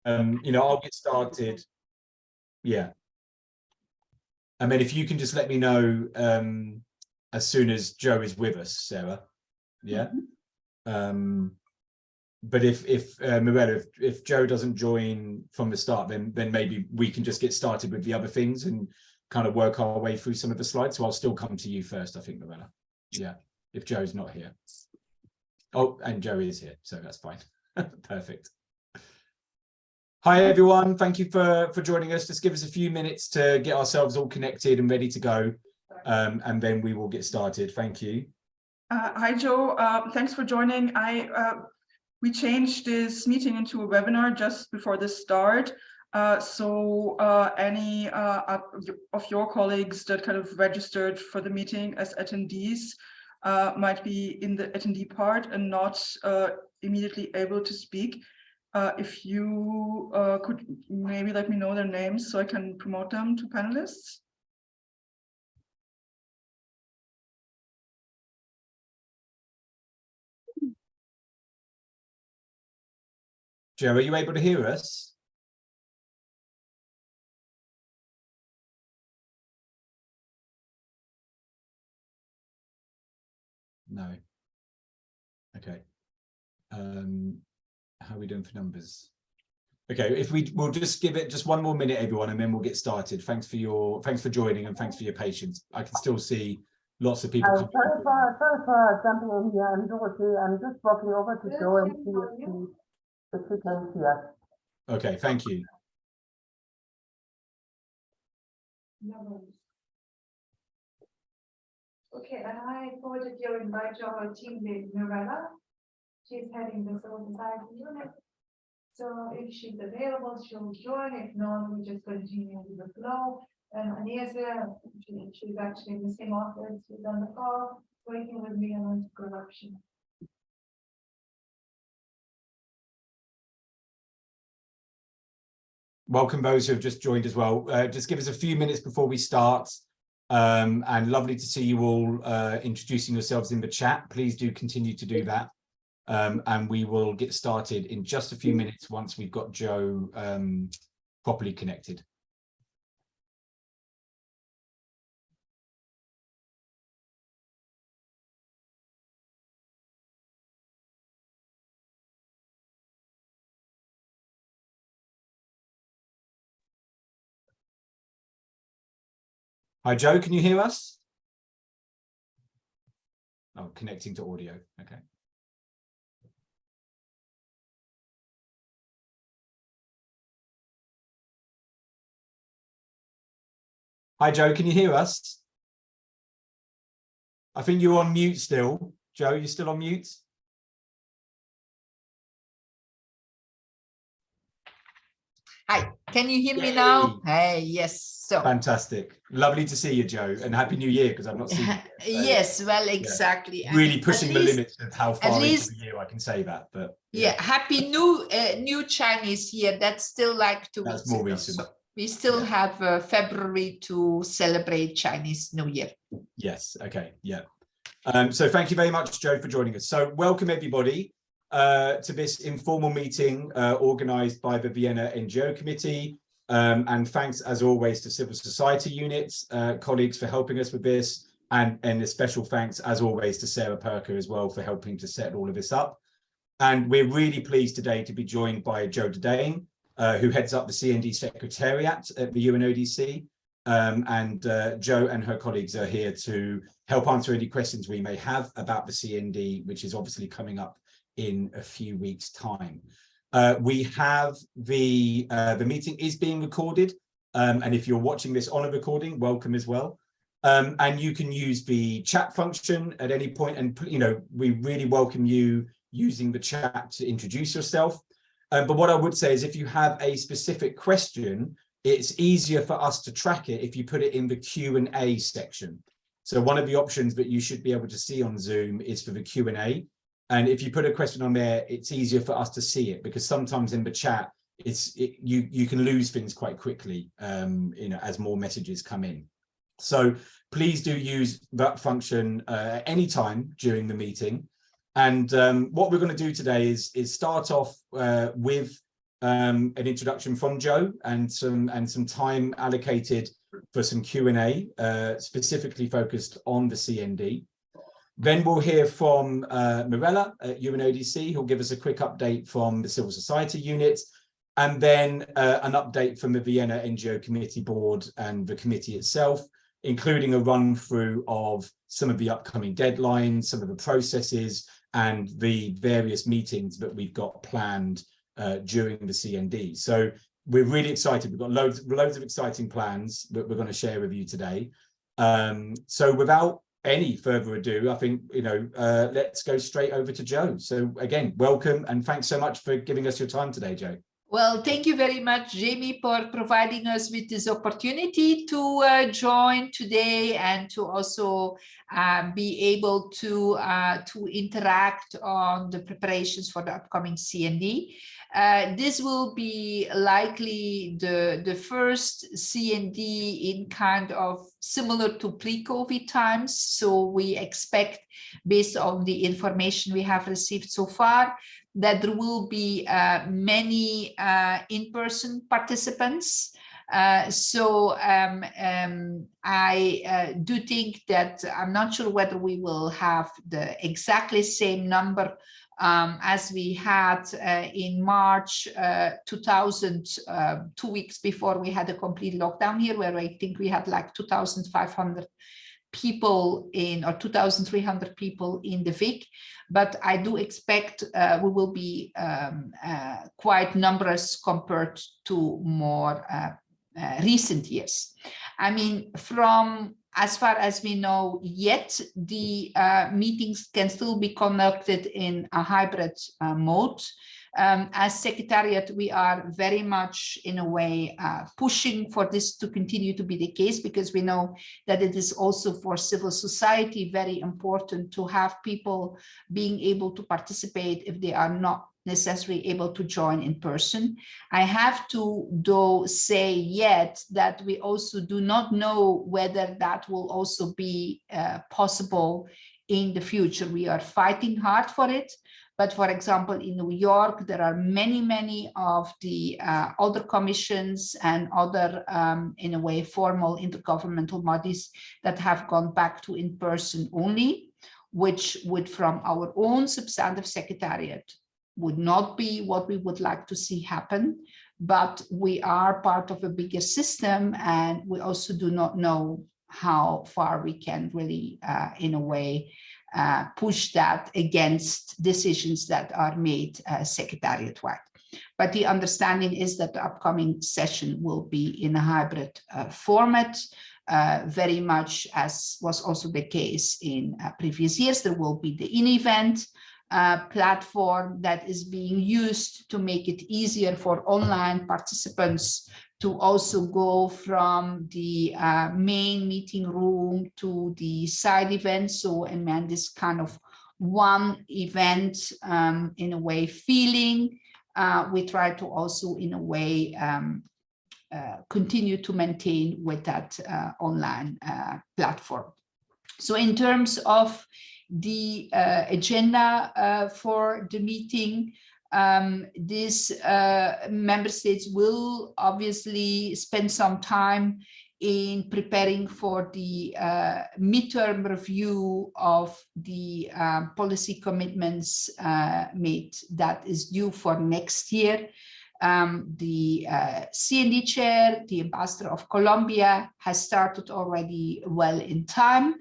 I'll get started. Yeah. And then if you can just let me know as soon as Joe is with us, Sarah. Yeah. But if Mirella, if Joe doesn't join from the start, then maybe we can just get started with the other things and kind of work our way through some of the slides. So I'll still come to you first, I think, Mirella. Yeah, if Joe's not here. Oh, and Joe is here, so that's fine. Perfect. Hi, everyone. Thank you for joining us. Just give us a few minutes to get ourselves all connected and ready to go, and then we will get started. Thank you. Hi, Joe. Thanks for joining. We changed this meeting into a webinar just before the start. So any of your colleagues that kind of registered for the meeting as attendees might be in the attendee part and not immediately able to speak. If you could maybe let me know their names so I can promote them to panelists. Joe, are you able to hear us? No. Okay. How are we doing for numbers? Okay, we'll just give it just one more minute, everyone, and then we'll get started. Thanks for joining and thanks for your patience. I can still see lots of people. Sorry for jumping in here. I'm Dorothy. I'm just walking over to Joe and see if she can hear. Okay, thank you. Okay, and I forwarded your invite to our team lead, Mirella. She's heading the civil society unit. So if she's available, she'll join. If not, we just continue with the flow. And Agnese, she's actually in the same office. She's on the call, working with me on corruption. Welcome those who have just joined as well. Just give us a few minutes before we start. And lovely to see you all introducing yourselves in the chat. Please do continue to do that. And we will get started in just a few minutes once we've got Joe properly connected. Hi, Joe, can you hear us? Oh, connecting to audio. Okay. Hi, Joe, can you hear us? I think you're on mute still. Joe, you're still on mute? Hi, can you hear me now? Hey, yes. So fantastic. Lovely to see you, Joe, and Happy New Year, because I've not seen you yet, so, yes, well, exactly. Yeah. Really pushing the limits of how far into the year I can say that, but yeah, Happy New Chinese Year. That's still like 2 weeks that's more ago. recent. So we still have February to celebrate Chinese New Year. Yes, okay, yeah. So thank you very much, Joe, for joining us. So welcome everybody to this informal meeting organised by the Vienna NGO Committee. And thanks, as always, to civil society units, colleagues for helping us with this. And a special thanks, as always, to Sarah Perker as well for helping to set all of this up. And we're really pleased today to be joined by Joe Dadain, who heads up the CND Secretariat at the UNODC. Joe and her colleagues are here to help answer any questions we may have about the CND, which is obviously coming up in a few weeks' time. We have the meeting is being recorded, and if you're watching this on a recording, welcome as well. And you can use the chat function at any point, and we really welcome you using the chat to introduce yourself. But what I would say is, if you have a specific question, it's easier for us to track it if you put it in the Q&A section. So one of the options that you should be able to see on Zoom is for the Q&A. And if you put a question on there, it's easier for us to see it, because sometimes in the chat, you can lose things quite quickly, as more messages come in. So please do use that function at any time during the meeting. And what we're going to do today is start off with an introduction from Joe and some time allocated for some Q&A, specifically focused on the CND. Then we'll hear from Mirella at UNODC, who'll give us a quick update from the civil society unit, and then an update from the Vienna NGO Committee Board and the committee itself, including a run through of some of the upcoming deadlines, some of the processes, and the various meetings that we've got planned during the CND. So we're really excited. We've got loads of exciting plans that we're going to share with you today. So without any further ado, I think, let's go straight over to Joe. So again, welcome and thanks so much for giving us your time today, Joe. Well, thank you very much, Jamie, for providing us with this opportunity to join today and to also be able to interact on the preparations for the upcoming CND. This will be likely the first CND in kind of similar to pre-COVID times. So we expect, based on the information we have received so far, that there will be many in-person participants. I do think that I'm not sure whether we will have the exactly same number as we had in March 2000, 2 weeks before we had a complete lockdown here, where I think we had like 2,500 people in, or 2,300 people in the VIC, but I do expect we will be quite numerous compared to more recent years. I mean, from as far as we know yet, the meetings can still be conducted in a hybrid mode. As Secretariat, we are very much, in a way, pushing for this to continue to be the case, because we know that it is also for civil society very important to have people being able to participate if they are not necessarily able to join in person. I have to, though, say yet that we also do not know whether that will also be possible in the future. We are fighting hard for it. But for example, in New York, there are many of the other commissions and other, in a way, formal intergovernmental bodies that have gone back to in-person only, which would, from our own substantive secretariat, would not be what we would like to see happen. But we are part of a bigger system, and we also do not know how far we can really, in a way, push that against decisions that are made secretariat-wide. But the understanding is that the upcoming session will be in a hybrid format, very much as was also the case in previous years. There will be the in-event platform that is being used to make it easier for online participants to also go from the main meeting room to the side events. So, and man, this kind of one event, in a way, feeling, we try to also, in a way, continue to maintain with that online platform. So in terms of the agenda for the meeting, these member states will obviously spend some time in preparing for the midterm review of the policy commitments made that is due for next year. The CND chair, the ambassador of Colombia, has started already well in time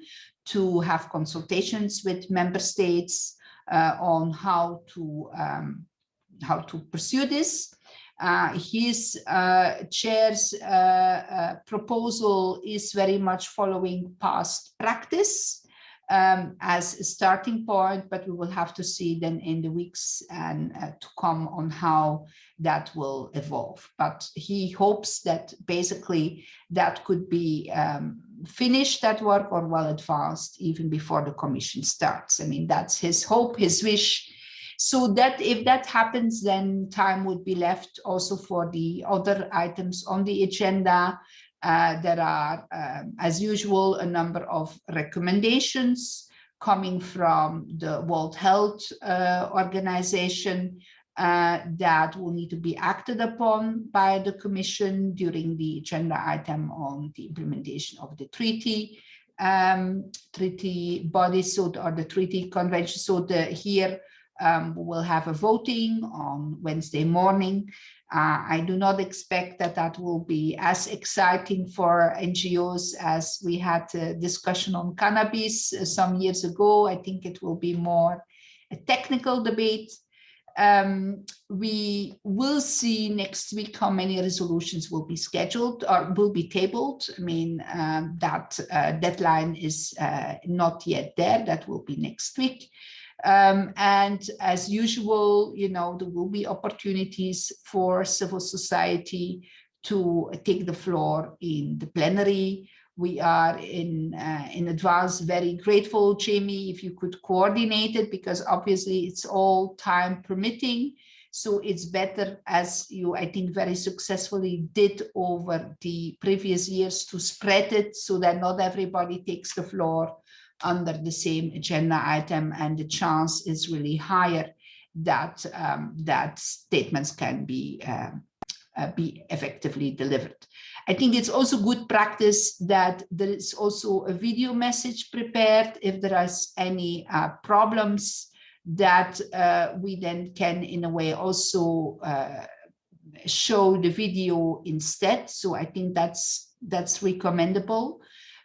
to have consultations with member states on how to pursue this. His chair's proposal is very much following past practice as a starting point, but we will have to see then in the weeks and to come on how that will evolve. But he hopes that basically that could be finished, that work, or well advanced even before the Commission starts. I mean, that's his hope, his wish. So that if that happens, then time would be left also for the other items on the agenda. There are, as usual, a number of recommendations coming from the World Health Organization that will need to be acted upon by the Commission during the agenda item on the implementation of the treaty bodies, or the treaty convention. So here we will have a voting on Wednesday morning. I do not expect that will be as exciting for NGOs as we had a discussion on cannabis some years ago. I think it will be more a technical debate. We will see next week how many resolutions will be scheduled or will be tabled. I mean, that deadline is not yet there. That will be next week. And as usual, you know, there will be opportunities for civil society to take the floor in the plenary. We are in advance very grateful, Jamie, if you could coordinate it, because obviously it's all time permitting. So it's better, as you, I think, very successfully did over the previous years, to spread it so that not everybody takes the floor under the same agenda item, and the chance is really higher that that statements can be effectively delivered. I think it's also good practice that there is also a video message prepared if there is any problems, that we then can in a way also show the video instead. So I think that's recommendable.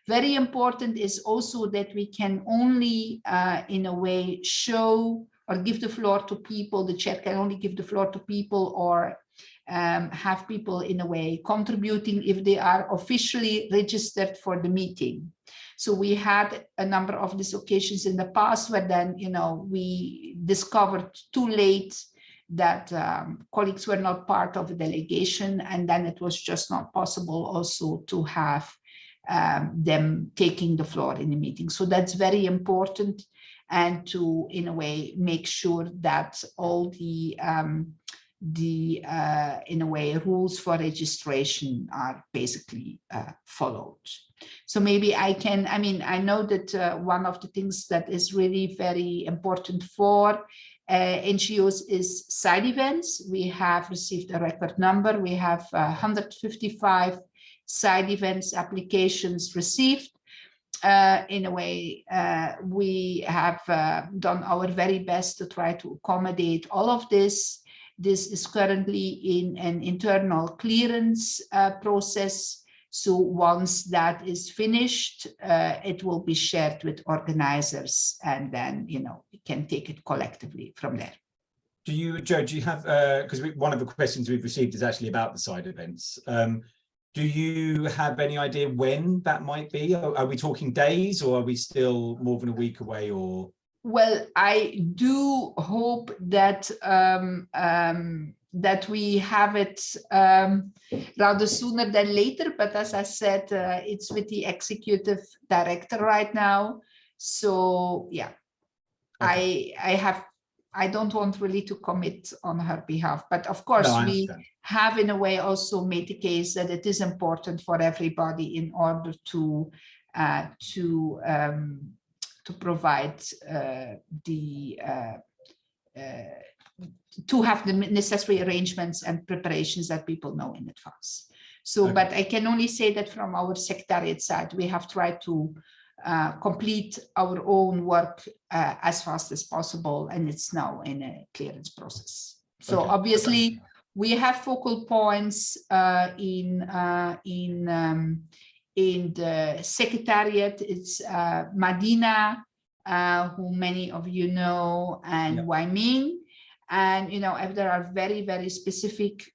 Very important is also that we can only in a way show or give the floor to people, the chair can only give the floor to people or have people in a way contributing if they are officially registered for the meeting. So we had a number of these occasions in the past where then, you know, we discovered too late that colleagues were not part of a delegation, and then it was just not possible also to have them taking the floor in the meeting. So that's very important, and to in a way make sure that all the in a way rules for registration are basically followed. So maybe I can, I mean, I know that one of the things that is really very important for NGOs is side events. We have received a record number. We have 155 side events applications received. In a way, we have done our very best to try to accommodate all of this. This is currently in an internal clearance process. So once that is finished, it will be shared with organizers, and then, you know, we can take it collectively from there. Do you, Joe, do you have, because one of the questions we've received is actually about the side events. Do you have any idea when that might be? Are we talking days, or are we still more than a week away, or? Well, I do hope that that we have it rather sooner than later, but as I said, it's with the executive director right now. So yeah, okay. I don't want really to commit on her behalf, but of course we have in a way also made the case that it is important for everybody in order to provide to have the necessary arrangements and preparations that people know in advance. So, okay. But I can only say that from our secretariat side, we have tried to complete our own work as fast as possible, and it's now in a clearance process. So okay. Obviously we have focal points in the secretariat. It's Madina, who many of you know, and yeah. Waimin. And, you know, if there are very, very specific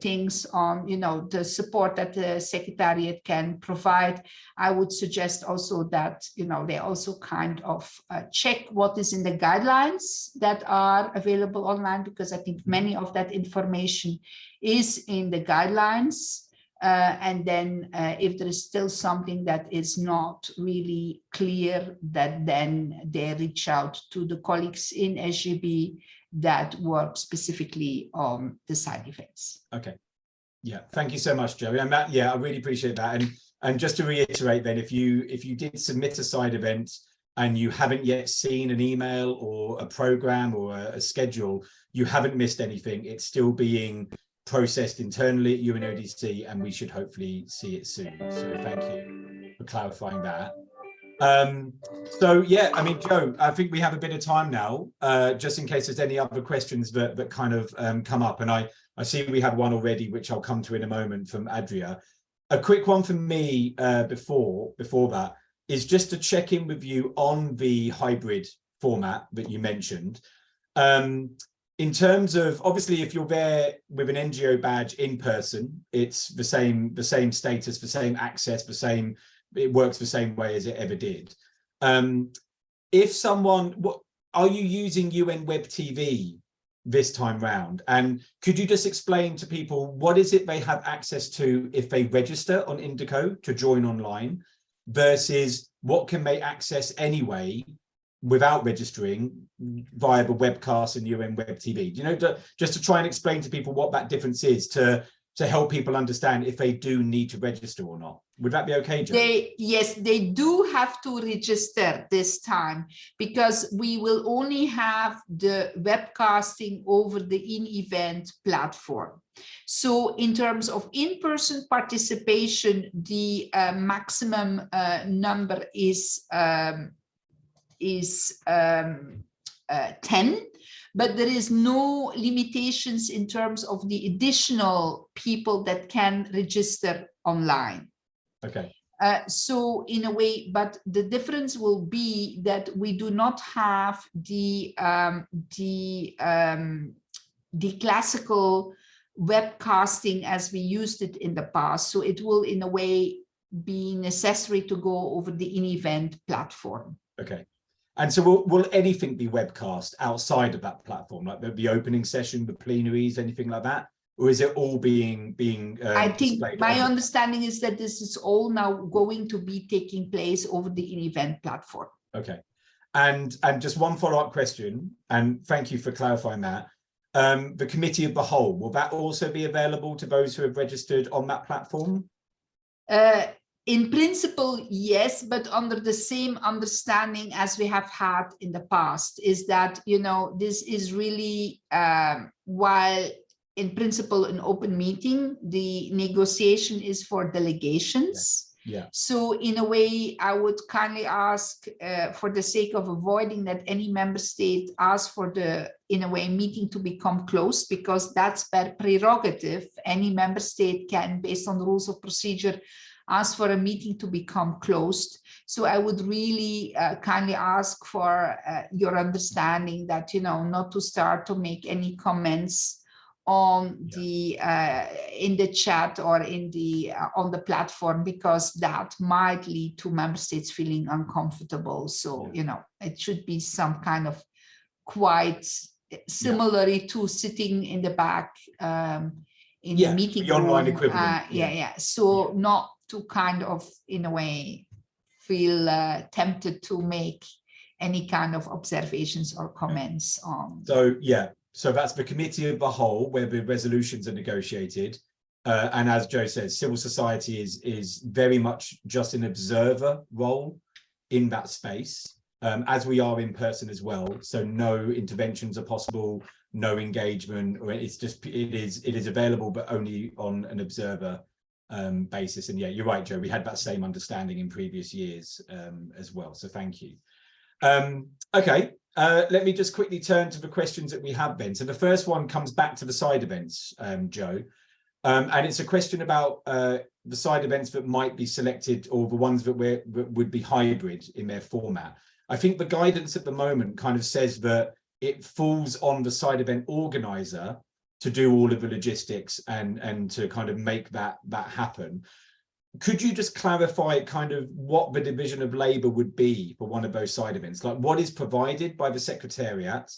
things on, you know, the support that the secretariat can provide, I would suggest also that, you know, they also kind of check what is in the guidelines that are available online, because I think many of that information is in the guidelines. And then if there is still something that is not really clear, that then they reach out to the colleagues in SGB that work specifically on the side events. Okay. Yeah, thank you so much, Joey. And that, yeah, I really appreciate that. And just to reiterate then, if you did submit a side event and you haven't yet seen an email or a program or a schedule, you haven't missed anything. It's still being processed internally at UNODC, and we should hopefully see it soon. So thank you for clarifying that. So yeah, I mean, Joe, I think we have a bit of time now, just in case there's any other questions that kind of come up. And I see we had one already, which I'll come to in a moment from Adria. A quick one from me before that is just to check in with you on the hybrid format that you mentioned. In terms of, obviously, if you're there with an NGO badge in person, it's the same status, the same access, it works the same way as it ever did. If someone, are you using UN Web TV this time round? And could you just explain to people what is it they have access to if they register on Indico to join online, versus what can they access anyway without registering via the webcast and UN Web TV? You know, just to try and explain to people what that difference is, to help people understand if they do need to register or not. Would that be okay, Jo? Yes, they do have to register this time, because we will only have the webcasting over the in-event platform. So in terms of in-person participation, the maximum number is 10, but there is no limitations in terms of the additional people that can register online. Okay. So in a way, but the difference will be that we do not have the classical webcasting as we used it in the past. So it will, in a way, be necessary to go over the in-event platform. Okay. And so will anything be webcast outside of that platform, like the opening session, the plenaries, anything like that? Or is it all being I think my on understanding is that this is all now going to be taking place over the in-event platform. Okay. And just one follow-up question, and thank you for clarifying that. The committee of the whole, will that also be available to those who have registered on that platform? In principle, yes, but under the same understanding as we have had in the past, is that, you know, this is really, while in principle an open meeting, the negotiation is for delegations. Yeah. So in a way, I would kindly ask, for the sake of avoiding that any member state asks for the, in a way, meeting to become closed, because that's their prerogative. Any member state can, based on the rules of procedure, ask for a meeting to become closed. So I would really kindly ask for your understanding that, you know, not to start to make any comments on the in the chat or in the on the platform, because that might lead to member states feeling uncomfortable. So you know, it should be some kind of quite similar to sitting in the back in the meeting the online room. equivalent. So not to kind of, in a way, feel tempted to make any kind of observations or comments on. So that's the committee of the whole, where the resolutions are negotiated. And as Joe says, civil society is very much just an observer role in that space, as we are in person as well. So no interventions are possible, no engagement, or it's just, it is available, but only on an observer basis. And yeah, you're right, Joe, we had that same understanding in previous years as well. So thank you. Okay. Let me just quickly turn to the questions that we have then. So the first one comes back to the side events, Joe, and it's a question about the side events that might be selected, or the ones that would be hybrid in their format. I think the guidance at the moment kind of says that it falls on the side event organizer to do all of the logistics and to kind of make that happen. Could you just clarify kind of what the division of labour would be for one of those side events? Like, what is provided by the Secretariat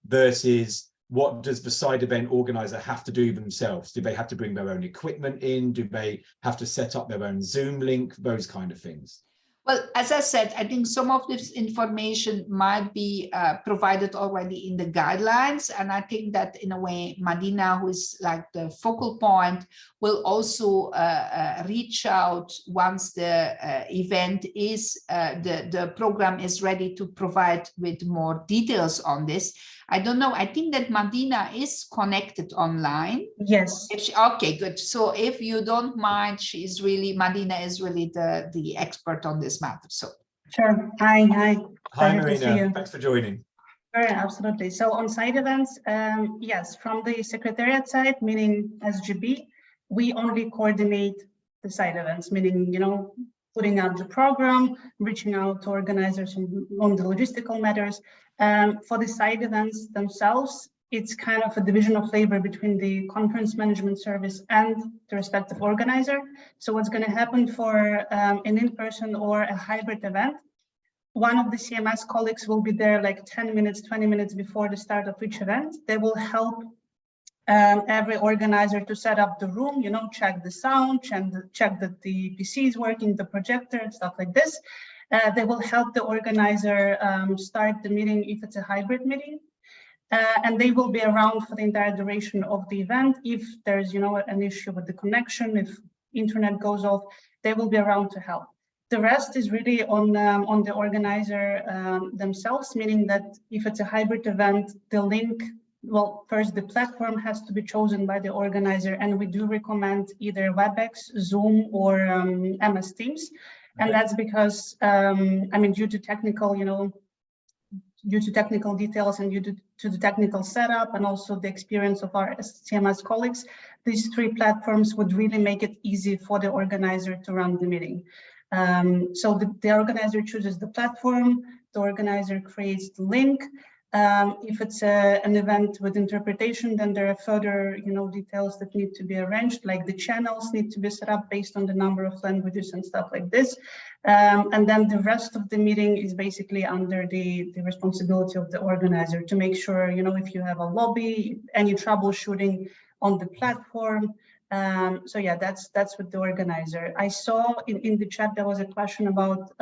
versus what does the side event organiser have to do themselves? Do they have to bring their own equipment in? Do they have to set up their own Zoom link? Those kind of things. Well, as I said, I think some of this information might be provided already in the guidelines. And I think that in a way, Madina, who is like the focal point, will also reach out once the event is, the program is ready to provide with more details on this. I don't know, I think that Madina is connected online. Yes. Okay, good. So if you don't mind, Madina is really the expert on this matter. So Sure. Hi. Hi, Pleasure to see Marina. you. Thanks for joining. Sure, absolutely. So on side events, yes, from the secretariat side, meaning SGB, we only coordinate the side events, meaning, you know, putting out the program, reaching out to organizers on the logistical matters. For the side events themselves, it's kind of a division of labor between the conference management service and the respective organizer. So what's going to happen for an in-person or a hybrid event, one of the CMS colleagues will be there like 10 minutes, 20 minutes before the start of each event. They will help every organizer to set up the room, you know, check the sound, check that the PC is working, the projector, and stuff like this. They will help the organizer start the meeting if it's a hybrid meeting. And they will be around for the entire duration of the event. If there's, you know, an issue with the connection, if internet goes off, they will be around to help. The rest is really on the organizer themselves, meaning that if it's a hybrid event, the link, well, first the platform has to be chosen by the organizer, and we do recommend either WebEx, Zoom, or MS Teams. And that's because, I mean, due to technical, you know, due to technical details and due to the technical setup and also the experience of our CMS colleagues, these three platforms would really make it easy for the organizer to run the meeting. So the organizer chooses the platform, the organizer creates the link. If it's an event with interpretation, then there are further, you know, details that need to be arranged, like the channels need to be set up based on the number of languages and stuff like this. And then the rest of the meeting is basically under the responsibility of the organizer to make sure, you know, if you have a lobby, any troubleshooting on the platform. So yeah, that's with the organizer. I saw in the chat there was a question about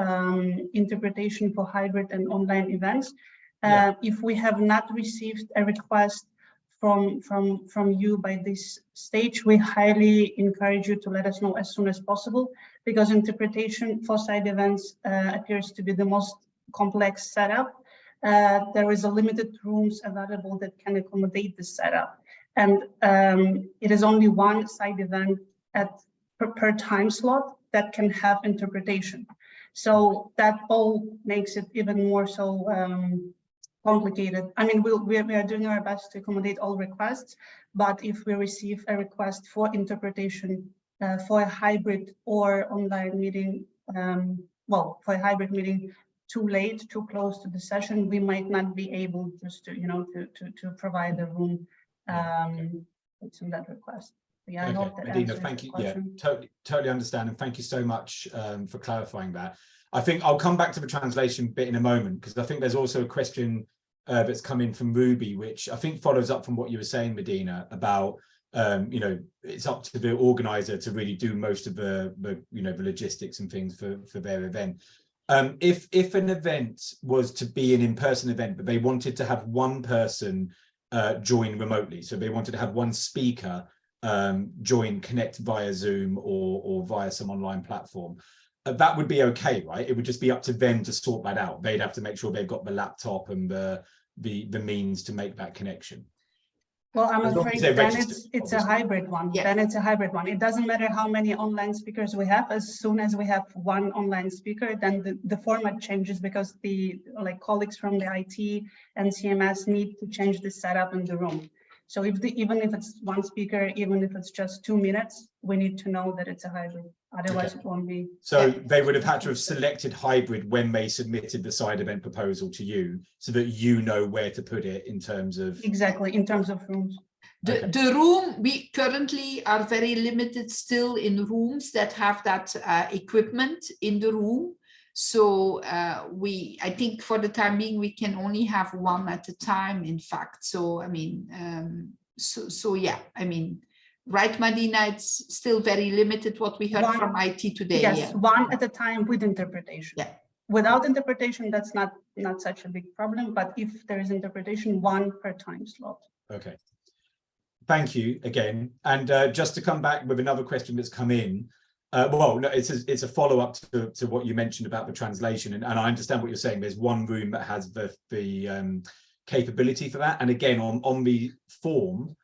interpretation for hybrid and online events. If we have not received a request from you by this stage, we highly encourage you to let us know as soon as possible, because interpretation for side events appears to be the most complex setup. There is a limited rooms available that can accommodate this setup. And it is only one side event per time slot that can have interpretation. So that all makes it even more so complicated. I mean, we are doing our best to accommodate all requests, but if we receive a request for interpretation for a hybrid or online meeting, well, for a hybrid meeting too late, too close to the session, we might not be able just to, you know, to provide the room in that request. Yeah, I hope that Medina, thank you. Yeah, totally understand, and thank you so much for clarifying that. I think I'll come back to the translation bit in a moment, because I think there's also a question that's come in from Ruby, which I think follows up from what you were saying, Medina, about you know, it's up to the organizer to really do most of the you know, the logistics and things for their event. If an event was to be an in-person event, but they wanted to have one person join remotely, so they wanted to have one speaker connect via Zoom or via some online platform, that would be okay, right? It would just be up to them to sort that out. They'd have to make sure they've got the laptop and the means to make that connection. Well, I'm afraid then it's a hybrid one. Yeah. Then it's a hybrid one. It doesn't matter how many online speakers we have. As soon as we have one online speaker, then the format changes, because the colleagues from the IT and CMS need to change the setup in the room. So even if it's one speaker, even if it's just 2 minutes, we need to know that it's a hybrid. Otherwise, it won't be. So they would have had to have selected hybrid when they submitted the side event proposal to you, so that you know where to put it in terms of. Exactly, in terms of rooms. The room, we currently are very limited still in rooms that have that equipment in the room. So I think for the time being, we can only have one at a time, in fact. So, I mean, so yeah, I mean, Right, Madina, it's still very limited what we heard from IT today. Yes, Yeah. one at a time with interpretation. Yeah. Without interpretation, that's not such a big problem, but if there is interpretation, one per time slot. Okay. Thank you again. And just to come back with another question that's come in, well, no, it's a follow-up to what you mentioned about the translation, and I understand what you're saying. There's one room that has the capability for that, and again, on the form,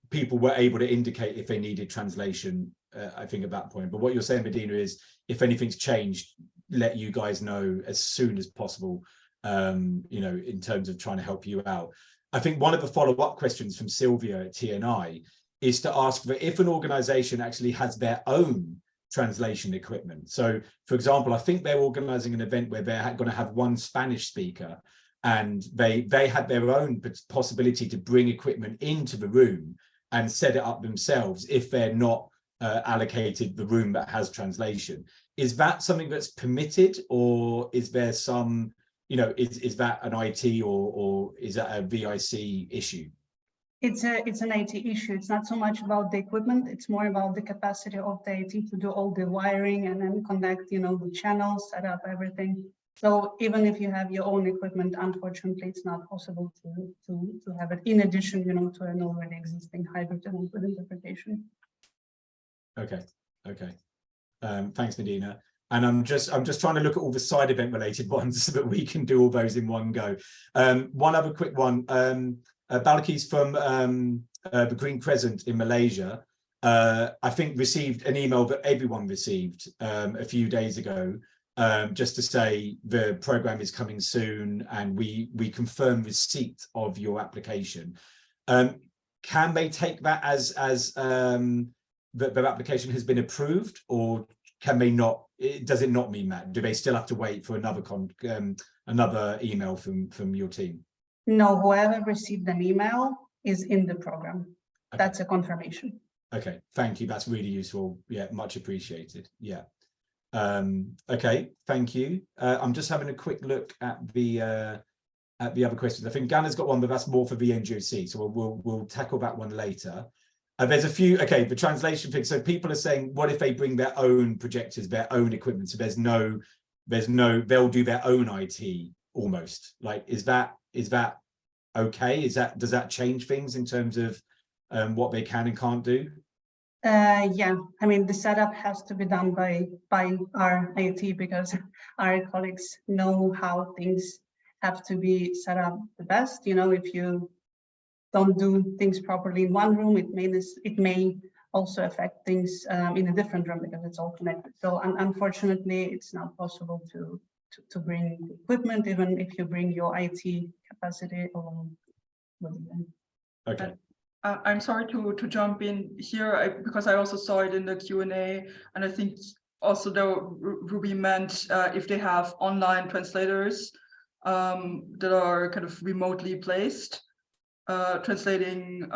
people were able to indicate if they needed translation, I think, at that point. But what you're saying, Medina, is if anything's changed, let you guys know as soon as possible, you know, in terms of trying to help you out. I think one of the follow-up questions from Sylvia at TNI is to ask that if an organization actually has their own translation equipment. So, for example, I think they're organizing an event where they're going to have one Spanish speaker, and they had their own possibility to bring equipment into the room and set it up themselves if they're not allocated the room that has translation. Is that something that's permitted, or is there some, you know, is that an IT or is that a VIC issue? It's an IT issue. It's not so much about the equipment. It's more about the capacity of the IT to do all the wiring and then connect, you know, the channels, set up everything. So even if you have your own equipment, unfortunately, it's not possible to have it in addition, you know, to an already existing hybrid and with interpretation. Okay. Okay. Thanks, Medina. And I'm just trying to look at all the side event related ones so that we can do all those in one go. One other quick one. Balakis from the Green Crescent in Malaysia, I think received an email that everyone received a few days ago, just to say the program is coming soon and we confirm receipt of your application. Can they take that as that their application has been approved, or can they not? Does it not mean that? Do they still have to wait for another email from your team? No, whoever received an email is in the program. Okay. That's a confirmation. Okay, thank you. That's really useful. Yeah, much appreciated. Yeah. Okay, thank you. I'm just having a quick look at the other questions. I think Ghana's got one, but that's more for VNGOC, so we'll tackle that one later. There's a few. Okay, the translation thing. So people are saying, what if they bring their own projectors, their own equipment? So there's no, they'll do their own IT almost. Like, is that okay? Does that change things in terms of what they can and can't do? Yeah, I mean, the setup has to be done by our IT, because our colleagues know how things have to be set up the best. You know, if you don't do things properly in one room, it may also affect things in a different room because it's all connected. So unfortunately, it's not possible to bring equipment, even if you bring your IT capacity along with them. Okay. I'm sorry to jump in here because I also saw it in the Q&A, and I think also Ruby meant if they have online translators that are kind of remotely placed, translating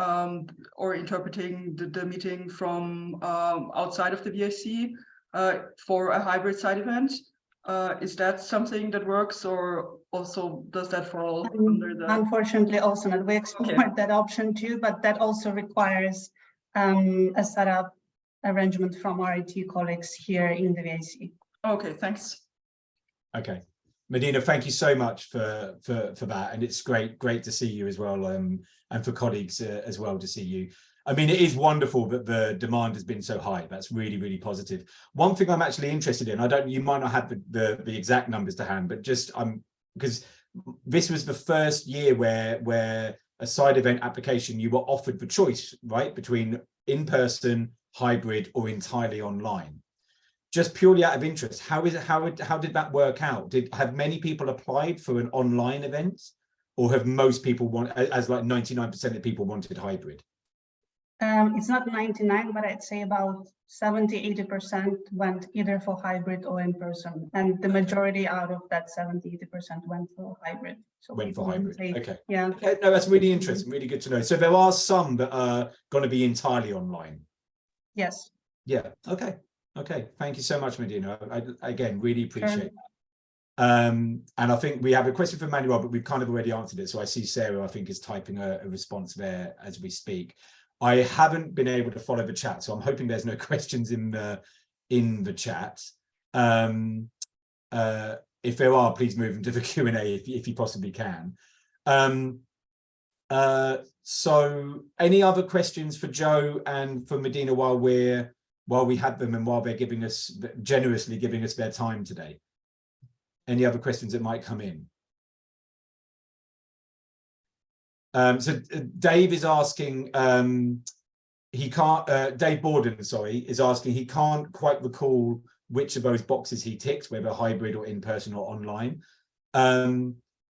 or interpreting the meeting from outside of the VIC for a hybrid side event. Is that something that works, or also does that fall under the... Unfortunately, also not. We explored that option too, but that also requires a setup arrangement from our IT colleagues here in the VIC. Okay, thanks. Okay, Medina, thank you so much for that, and it's great to see you as well, and for colleagues as well to see you. I mean, it is wonderful that the demand has been so high. That's really positive. One thing I'm actually interested in, you might not have the exact numbers to hand, but just because this was the first year where a side event application, you were offered the choice, right, between in-person, hybrid, or entirely online. Just purely out of interest, how did that work out? Have many people applied for an online event, or have most people as like 99% of people wanted hybrid? It's not 99, but I'd say about 70–80% went either for hybrid or in person, and the majority out of that 70–80% went for hybrid. So went for hybrid. Okay. Yeah. Okay. No, that's really interesting. Really good to know. So there are some that are going to be entirely online. Yes. Yeah. Okay. Okay. Thank you so much, Medina. I again really appreciate it. Sure. And I think we have a question from Manuel, but we've kind of already answered it. So I see Sarah, I think, is typing a response there as we speak. I haven't been able to follow the chat, so I'm hoping there's no questions in the chat. If there are, please move into the Q&A if you possibly can. So any other questions for Joe and for Medina while we have them and while they're generously giving us their time today? Any other questions that might come in? So Dave is asking, Dave Borden, sorry, is asking, he can't quite recall which of those boxes he ticks, whether hybrid or in-person or online.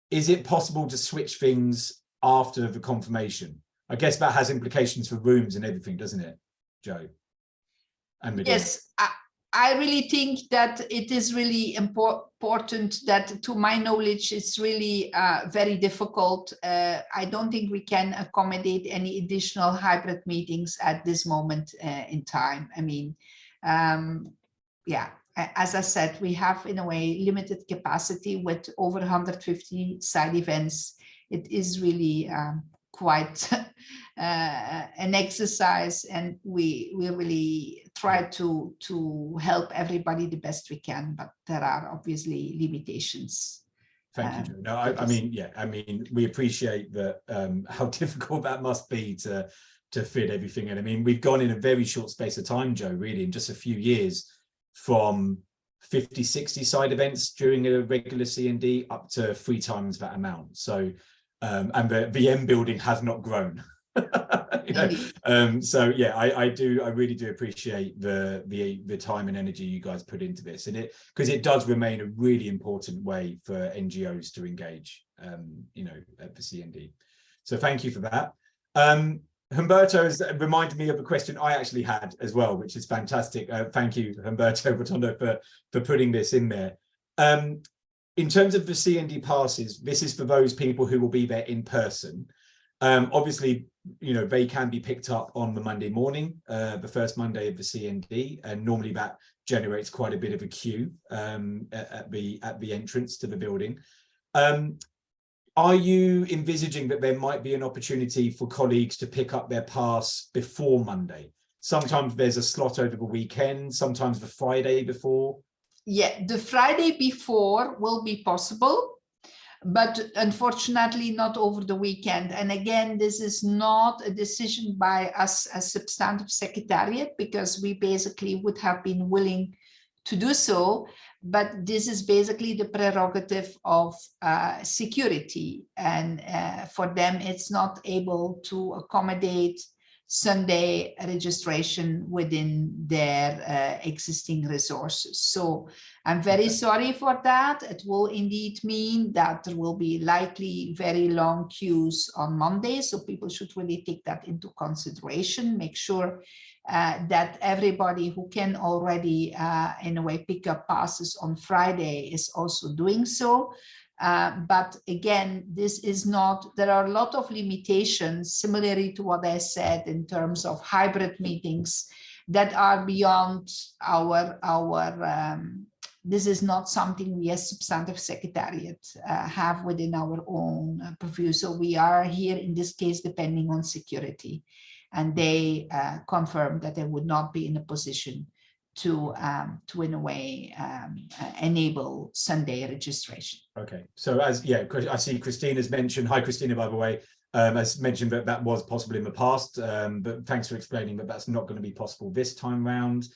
Is it possible to switch things after the confirmation? I guess that has implications for rooms and everything, doesn't it, Joe? And Medina. Yes, I really think that it is really important that, to my knowledge, it's really very difficult. I don't think we can accommodate any additional hybrid meetings at this moment in time. I mean, yeah, as I said, we have in a way limited capacity with over 150 side events. It is really quite an exercise, and we really try to help everybody the best we can, but there are obviously limitations. Thank you, Joe. No, I mean, yeah, I mean, we appreciate that how difficult that must be to fit everything in. I mean, we've gone in a very short space of time, Joe, really, in just a few years, from 50, 60 side events during a regular CND up to 3 times that amount. So, and the VM building has not grown. You know? So yeah, I really do appreciate the time and energy you guys put into this, and because it does remain a really important way for NGOs to engage, you know, at the CND. So thank you for that. Humberto has reminded me of a question I actually had as well, which is fantastic. Thank you, Humberto Rotondo, for putting this in there. In terms of the CND passes, this is for those people who will be there in person. Obviously, you know, they can be picked up on the Monday morning, the first Monday of the CND, and normally that generates quite a bit of a queue at the entrance to the building. Are you envisaging that there might be an opportunity for colleagues to pick up their pass before Monday? Sometimes there's a slot over the weekend, sometimes the Friday before. Yeah, the Friday before will be possible, but unfortunately not over the weekend. And again, this is not a decision by us as substantive secretariat, because we basically would have been willing to do so, but this is basically the prerogative of security, and for them it's not able to accommodate Sunday registration within their existing resources. So I'm very sorry for that. It will indeed mean that there will be likely very long queues on Monday, so people should really take that into consideration, make sure that everybody who can already in a way pick up passes on Friday is also doing so. But again, this is not, there are a lot of limitations, similarly to what I said in terms of hybrid meetings, that are beyond our this is not something we as substantive secretariat have within our own purview. So we are here in this case depending on security, and they confirmed that they would not be in a position to in a way enable Sunday registration. Okay, so as I see Christina's mentioned, hi Christina, by the way, has mentioned that that was possible in the past, but thanks for explaining that that's not going to be possible this time round.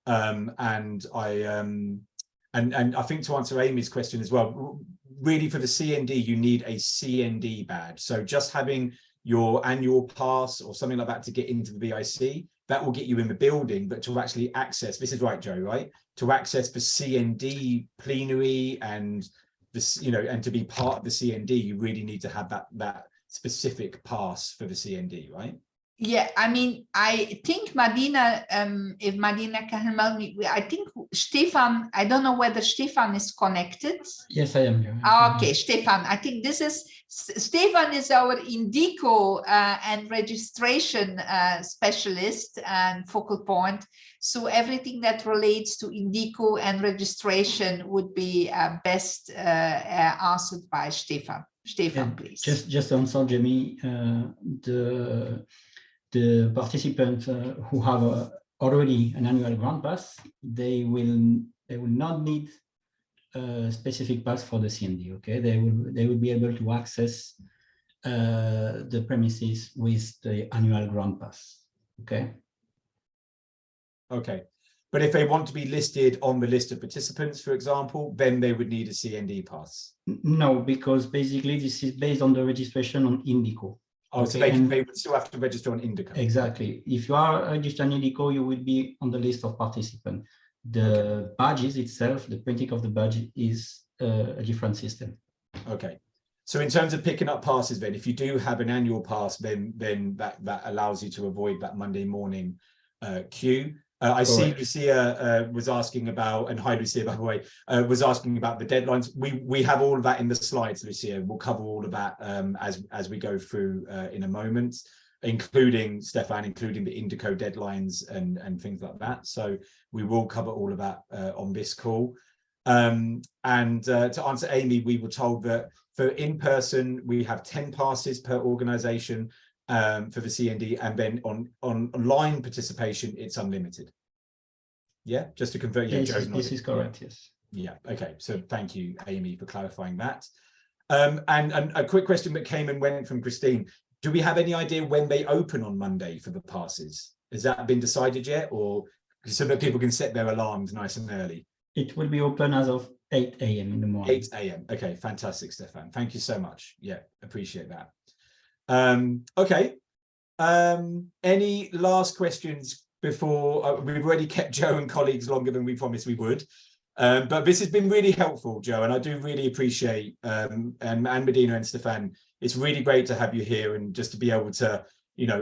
And I think to answer Amy's question as well, really for the CND you need a CND badge. So just having your annual pass or something like that to get into the VIC, that will get you in the building, but to actually access, this is right, Joe, right? To access the CND plenary and this, you know, and to be part of the CND, you really need to have that specific pass for the CND, right? Yeah, I mean, I think Medina, if Medina can help me, I think Stefan, I don't know whether Stefan is connected. Yes, I am here. Okay, Stefan, I think this is, Stefan is our Indico and registration specialist and focal point. So everything that relates to Indico and registration would be best answered by Stefan. Stefan, please. Just answer, Jamie. the participants who have already an annual grant pass, they will not need a specific pass for the CND. Okay, they will be able to access the premises with the annual grant pass. Okay. Okay. But if they want to be listed on the list of participants, for example, then they would need a CND pass. No, because basically this is based on the registration on Indico. Oh, so Okay, they would still have to register on Indico. Exactly. If you are registered on Indico, you will be on the list of participants. The badges itself, the printing of the badge is a different system. Okay. So in terms of picking up passes, then, if you do have an annual pass, then that allows you to avoid that Monday morning queue. I see Lucia was asking about, and hi Lucia, by the way, was asking about the deadlines. We have all of that in the slides, Lucia. We'll cover all of that as we go through in a moment, including Stefan, including the Indico deadlines and things like that. So we will cover all of that on this call. To answer Amy, we were told that for in-person, we have 10 passes per organisation for the CND, and then on online participation, it's unlimited. Yeah, just to confirm. Yeah, this is correct. Yes. Yeah. Okay. So thank you, Amy, for clarifying that. And a quick question that came and went from Christine: do we have any idea when they open on Monday for the passes? Has that been decided yet, or so that people can set their alarms nice and early? It will be open as of 8 a.m. in the morning. 8 a.m. Okay, fantastic, Stefan. Thank you so much. Yeah, appreciate that. Okay. Any last questions before we've already kept Joe and colleagues longer than we promised we would. But this has been really helpful, Joe, and I do really appreciate and Medina and Stefan. It's really great to have you here and just to be able to,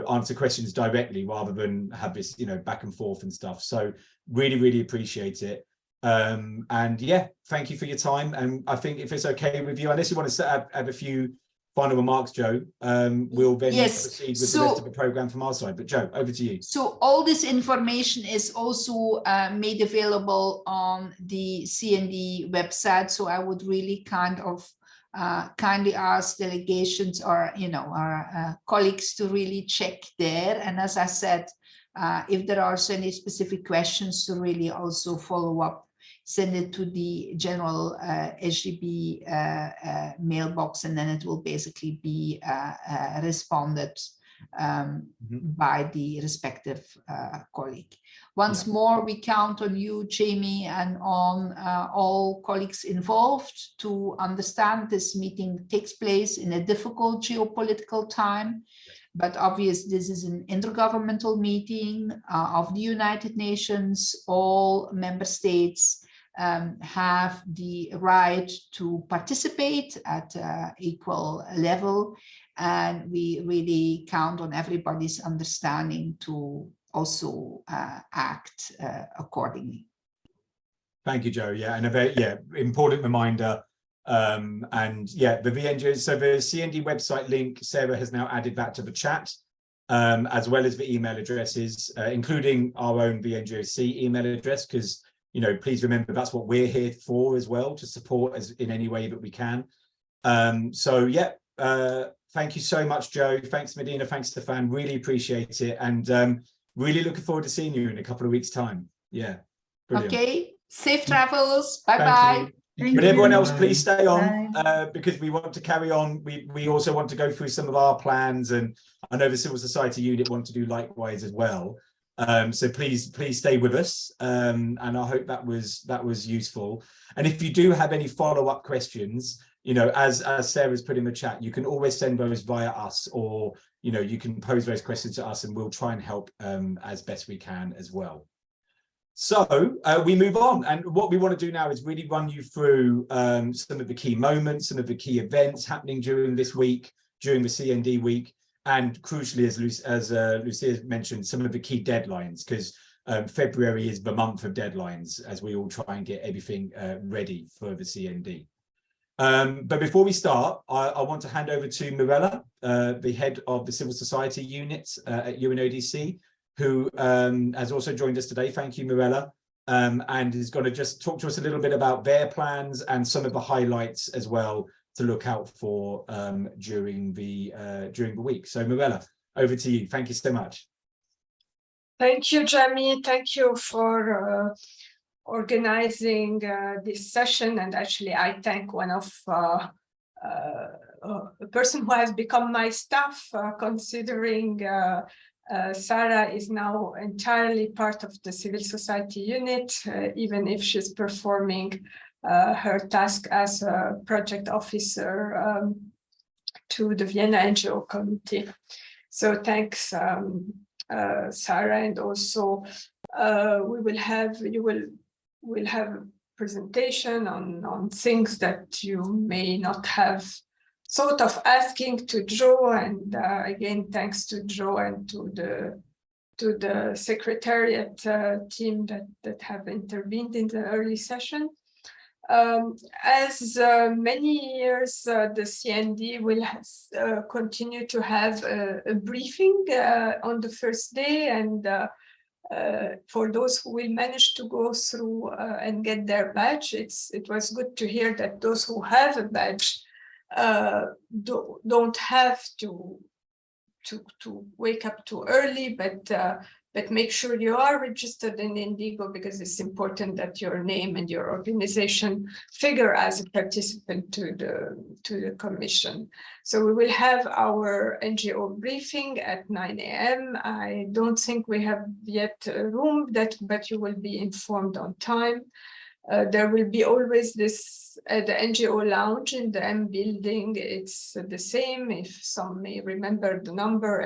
answer questions directly rather than have this, back and forth and stuff. So really, really appreciate it. And yeah, thank you for your time. And I think if it's okay with you, unless you want to set up have a few final remarks, Joe, we'll then proceed with the rest of the program from our side. But Joe, over to you. So all this information is also made available on the CND website. So I would really kindly ask delegations or our colleagues to really check there. And as I said, if there are any specific questions, to really also follow up, send it to the general SGB mailbox, and then it will basically be responded by the respective colleague. Once more, we count on you, Jamie, and on all colleagues involved to understand this meeting takes place in a difficult geopolitical time. But obviously, this is an intergovernmental meeting of the United Nations. All member states have the right to participate at equal level. And we really count on everybody's understanding to also act accordingly. Thank you, Joe. Yeah, and a very important reminder. And yeah, the VNGOC, so the CND website link, Sarah has now added that to the chat, as well as the email addresses, including our own VNGOC email address, because please remember that's what we're here for as well, to support us in any way that we can. So yeah, thank you so much, Joe. Thanks, Medina. Thanks, Stefan. Really appreciate it, and really looking forward to seeing you in a couple of weeks' time. Yeah. Brilliant. Okay. Safe travels. Bye bye. But everyone else, please stay on because we want to carry on. We also want to go through some of our plans, and I know the Civil Society unit want to do likewise as well. So please stay with us, and I hope that was useful. And if you do have any follow-up questions, as Sarah's put in the chat, you can always send those via us, or you can pose those questions to us, and we'll try and help as best we can as well. So we move on, and what we want to do now is really run you through some of the key moments, some of the key events happening during this week, during the CND week, and crucially, as Lucia mentioned, some of the key deadlines, because February is the month of deadlines as we all try and get everything ready for the CND. But before we start, I want to hand over to Mirella, the head of the Civil Society unit at UNODC, who has also joined us today. Thank you, Mirella, and is going to just talk to us a little bit about their plans and some of the highlights as well to look out for during the week. So, Mirella, over to you. Thank you so much. Thank you, Jamie. Thank you for organizing this session. And actually, I thank one of a person who has become my staff, considering Sarah is now entirely part of the civil society unit, even if she's performing her task as a project officer to the Vienna NGO committee. So thanks, Sarah, and also we'll have a presentation on things that you may not have thought of asking to Joe, and again, thanks to Joe and to the secretariat team that have intervened in the early session. As many years, the CND will continue to have a briefing on the first day, and for those who will manage to go through and get their badge, it was good to hear that those who have a badge don't have to wake up too early, but make sure you are registered in Indigo, because it's important that your name and your organization figure as a participant to the commission. So we will have our NGO briefing at 9 a.m. I don't think we have yet a room, but you will be informed on time. There will be always this the NGO lounge in the M building. It's the same, if some may remember the number,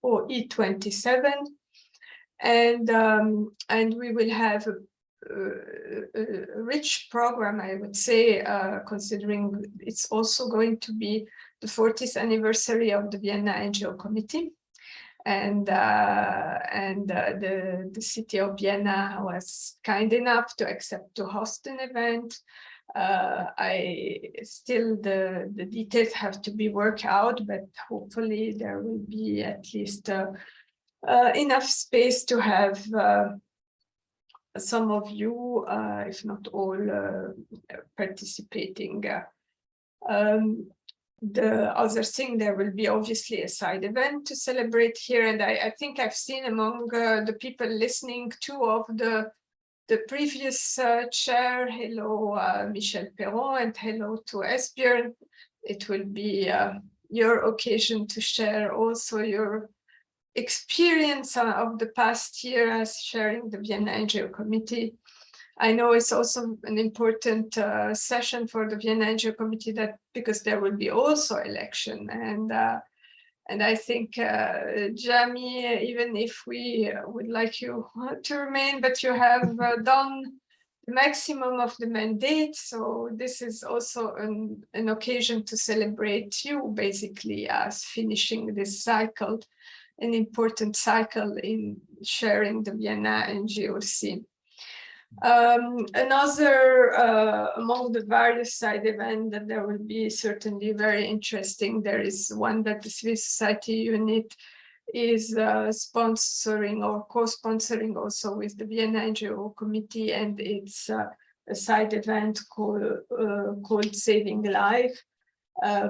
MOE27. And we will have a rich program, I would say, considering it's also going to be the 40th anniversary of the Vienna NGO Committee. And the city of Vienna was kind enough to accept to host an event. The details have to be worked out, but hopefully there will be at least enough space to have some of you, if not all, participating. The other thing, there will be obviously a side event to celebrate here, and I think I've seen among the people listening two of the previous chair. Hello, Michel Perron, and hello to Esbjørn. It will be your occasion to share also your experience of the past year as chairing the Vienna NGO Committee. I know it's also an important session for the Vienna NGO Committee, because there will be also election, and I think Jamie, even if we would like you to remain, but you have done the maximum of the mandate, so this is also an occasion to celebrate you, basically, as finishing this cycle, an important cycle in sharing the Vienna NGOC. Another among the various side events that there will be certainly very interesting, there is one that the civil society unit is sponsoring or co-sponsoring also with the Vienna NGO Committee, and it's a side event called Saving Life,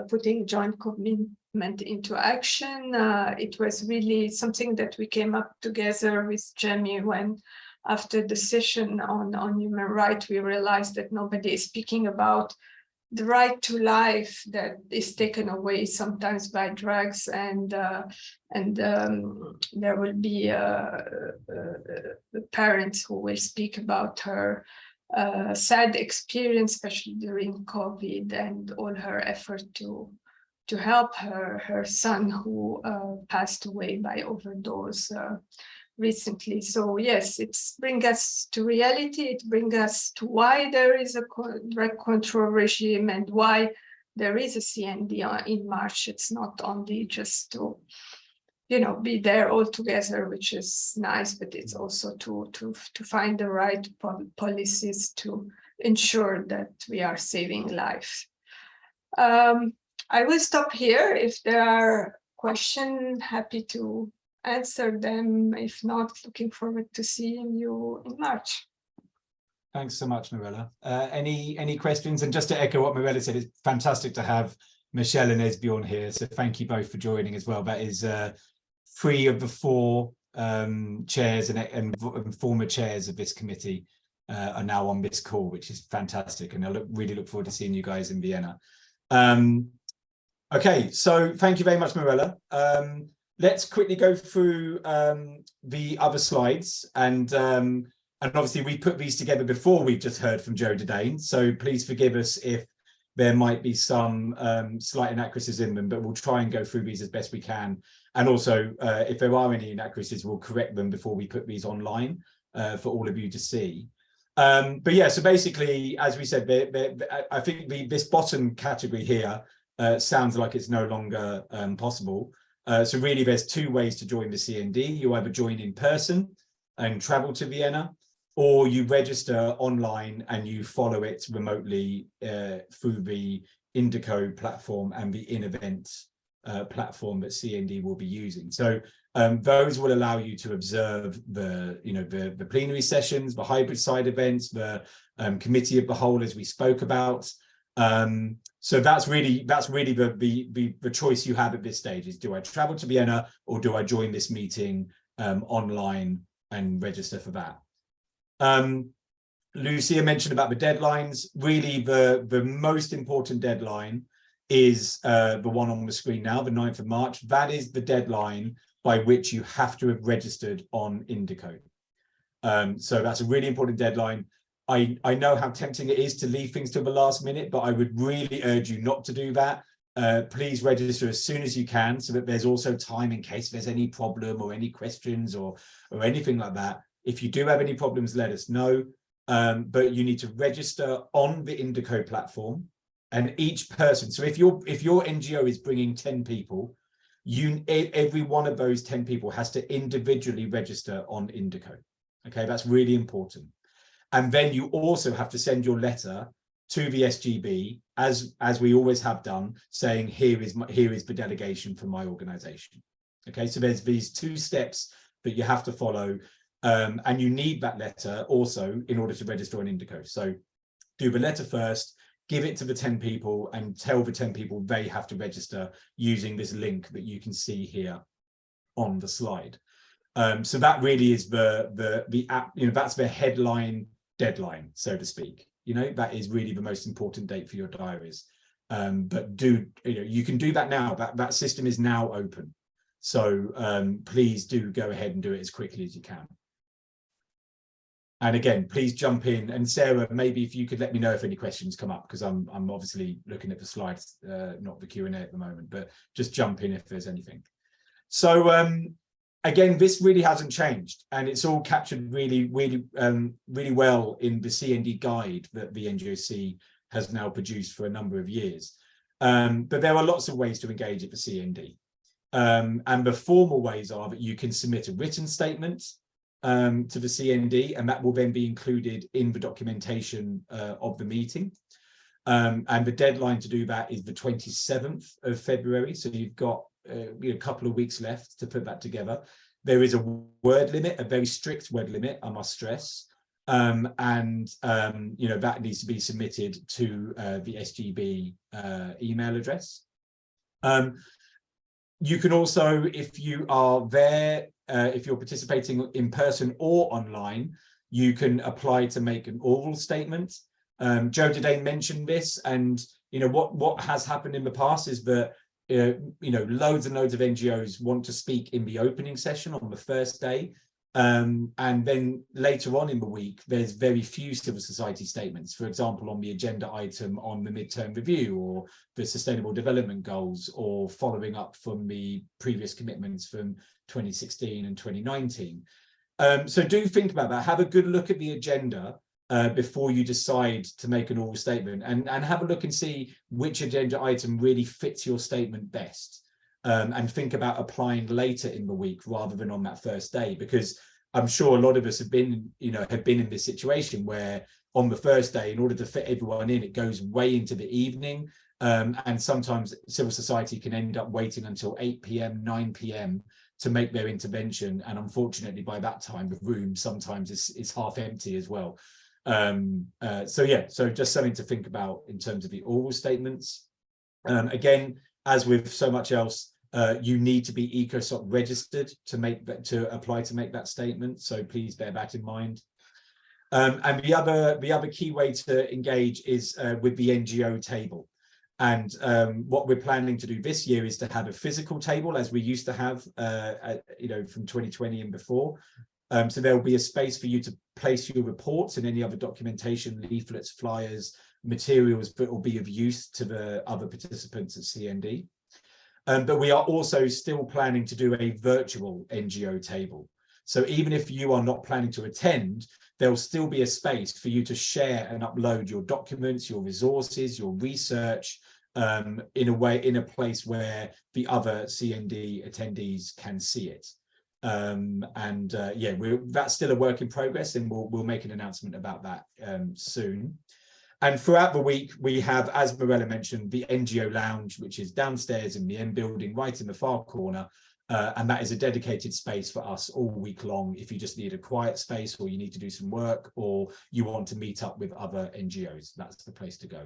putting joint commitment into action. It was really something that we came up together with Jamie when, after the session on human rights, we realized that nobody is speaking about the right to life that is taken away sometimes by drugs, and there will be parents who will speak about her sad experience, especially during COVID, and all her effort to help her son who passed away by overdose recently. So yes, it's bring us to reality. It brings us to why there is a drug control regime and why there is a CND in March. It's not only just to, be there all together, which is nice, but it's also to find the right policies to ensure that we are saving lives. I will stop here. If there are questions, happy to answer them. If not, looking forward to seeing you in March. Thanks so much, Mirella. Any questions? And just to echo what Mirella said, it's fantastic to have Michelle and Esbjørn here. So thank you both for joining as well. That is 3 of the 4 chairs and former chairs of this committee are now on this call, which is fantastic. And I really look forward to seeing you guys in Vienna. Okay, so thank you very much, Mirella. Let's quickly go through the other slides. And obviously we put these together before we've just heard from Joe Dadain. So please forgive us if there might be some slight inaccuracies in them, but we'll try and go through these as best we can. And also, if there are any inaccuracies, we'll correct them before we put these online for all of you to see. But yeah, so basically, as we said, I think this bottom category here sounds like it's no longer possible. So really, there's 2 ways to join the CND. You either join in person and travel to Vienna, or you register online and you follow it remotely through the Indico platform and the in-event platform that CND will be using. So those will allow you to observe the plenary sessions, the hybrid side events, the committee of the whole, as we spoke about. So that's really the choice you have at this stage is, do I travel to Vienna or do I join this meeting online and register for that? Lucia mentioned about the deadlines. Really, the most important deadline is the one on the screen now, the 9th of March. That is the deadline by which you have to have registered on Indico. So that's a really important deadline. I know how tempting it is to leave things till the last minute, but I would really urge you not to do that. Please register as soon as you can, so that there's also time in case there's any problem or any questions or anything like that. If you do have any problems, let us know. But you need to register on the Indico platform, and each person. So if your NGO is bringing 10 people, every one of those 10 people has to individually register on Indico. Okay, that's really important. And then you also have to send your letter to the SGB, as we always have done, saying here is the delegation from my organization. Okay, so there's these 2 steps that you have to follow, and you need that letter also in order to register on Indico. So do the letter first, give it to the 10 people, and tell the 10 people they have to register using this link that you can see here on the slide. So that really is the app, that's the headline deadline, so to speak. That is really the most important date for your diaries. But you can do that now. That system is now open. So please do go ahead and do it as quickly as you can. And again, please jump in. And Sarah, maybe if you could let me know if any questions come up, because I'm obviously looking at the slides, not the Q&A at the moment, but just jump in if there's anything. So again, this really hasn't changed, and it's all captured really well in the CND guide that the VNGOC has now produced for a number of years. But there are lots of ways to engage at the CND. And the formal ways are that you can submit a written statement to the CND, and that will then be included in the documentation of the meeting. And the deadline to do that is the 27th of February. So you've got a couple of weeks left to put that together. There is a word limit, a very strict word limit, I must stress. And that needs to be submitted to the SGB email address. You can also, if you are there, if you're participating in person or online, you can apply to make an oral statement. Joe Dadain mentioned this, and what has happened in the past is that loads and loads of NGOs want to speak in the opening session on the first day, and then later on in the week there's very few civil society statements, for example on the agenda item on the midterm review or the sustainable development goals, or following up from the previous commitments from 2016 and 2019. So do think about that. Have a good look at the agenda before you decide to make an oral statement, and have a look and see which agenda item really fits your statement best, and think about applying later in the week rather than on that first day, because I'm sure a lot of us have been in this situation where on the first day, in order to fit everyone in, it goes way into the evening, and sometimes civil society can end up waiting until 8 p.m, 9 p.m. to make their intervention, and unfortunately by that time the room sometimes is half empty as well. So just something to think about in terms of the oral statements. Again, as with so much else, you need to be ECOSOC registered to apply to make that statement. So please bear that in mind. And the other key way to engage is with the NGO table. And what we're planning to do this year is to have a physical table, as we used to have, from 2020 and before. So there will be a space for you to place your reports and any other documentation, leaflets, flyers, materials that will be of use to the other participants at CND. But we are also still planning to do a virtual NGO table. So even if you are not planning to attend, there'll still be a space for you to share and upload your documents, your resources, your research, in a place where the other CND attendees can see it. That's still a work in progress, and we'll make an announcement about that soon. And throughout the week, we have, as Mirella mentioned, the NGO Lounge, which is downstairs in the M building, right in the far corner. And that is a dedicated space for us all week long. If you just need a quiet space, or you need to do some work, or you want to meet up with other NGOs, that's the place to go.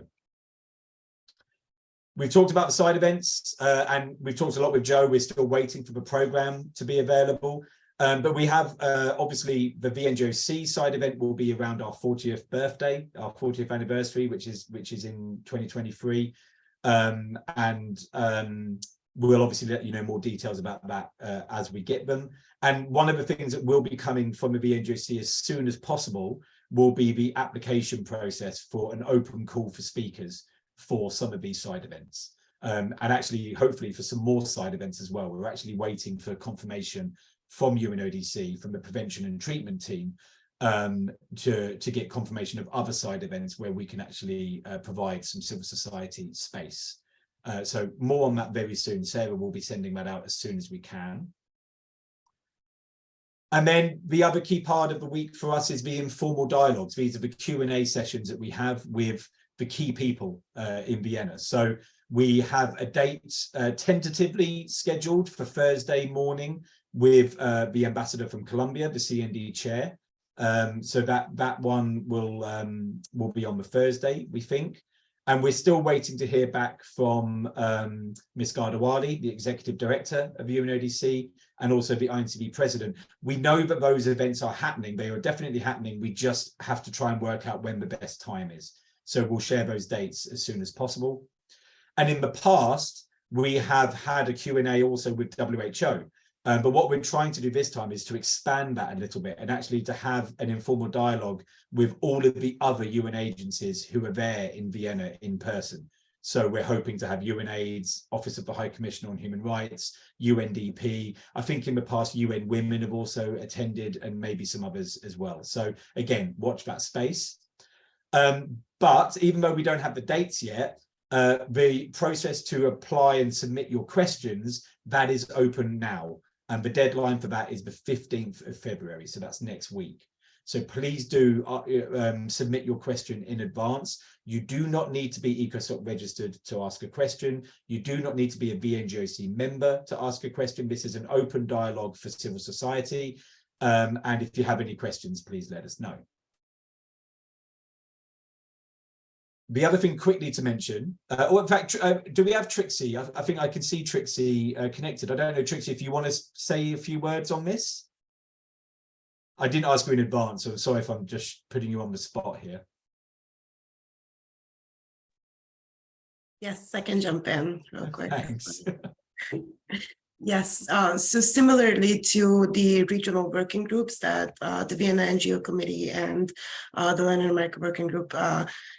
We've talked about the side events, and we've talked a lot with Joe. We're still waiting for the program to be available. But we have, obviously, the VNGOC side event will be around our 40th birthday, our 40th anniversary, which is in 2023. We'll obviously let you know more details about that as we get them. And one of the things that will be coming from the VNGOC as soon as possible will be the application process for an open call for speakers for some of these side events. And actually, hopefully, for some more side events as well. We're actually waiting for confirmation from UNODC, from the prevention and treatment team, to get confirmation of other side events where we can actually provide some civil society space. So more on that very soon. Sarah will be sending that out as soon as we can. And then the other key part of the week for us is the informal dialogues. These are the Q&A sessions that we have with the key people in Vienna. So we have a date tentatively scheduled for Thursday morning with the ambassador from Colombia, the CND chair. So that one will be on the Thursday, we think. And we're still waiting to hear back from Ms. Gardawali, the executive director of UNODC, and also the INCB president. We know that those events are happening. They are definitely happening. We just have to try and work out when the best time is. So we'll share those dates as soon as possible. And in the past, we have had a Q&A also with WHO. But what we're trying to do this time is to expand that a little bit and actually to have an informal dialogue with all of the other UN agencies who are there in Vienna in person. So we're hoping to have UNAIDS, Office of the High Commissioner on Human Rights, UNDP. I think in the past, UN Women have also attended, and maybe some others as well. So again, watch that space. But even though we don't have the dates yet, the process to apply and submit your questions, that is open now. And the deadline for that is the 15th of February. So that's next week. So please do submit your question in advance. You do not need to be ECOSOC registered to ask a question. You do not need to be a VNGOC member to ask a question. This is an open dialogue for civil society. And if you have any questions, please let us know. The other thing quickly to mention, or in fact, do we have Trixie? I think I can see Trixie connected. I don't know, Trixie, if you want to say a few words on this. I didn't ask you in advance, so I'm sorry if I'm just putting you on the spot here. Yes, I can jump in real quick. Thanks. Yes, so similarly to the regional working groups that the Vienna NGO Committee and the Latin America Working Group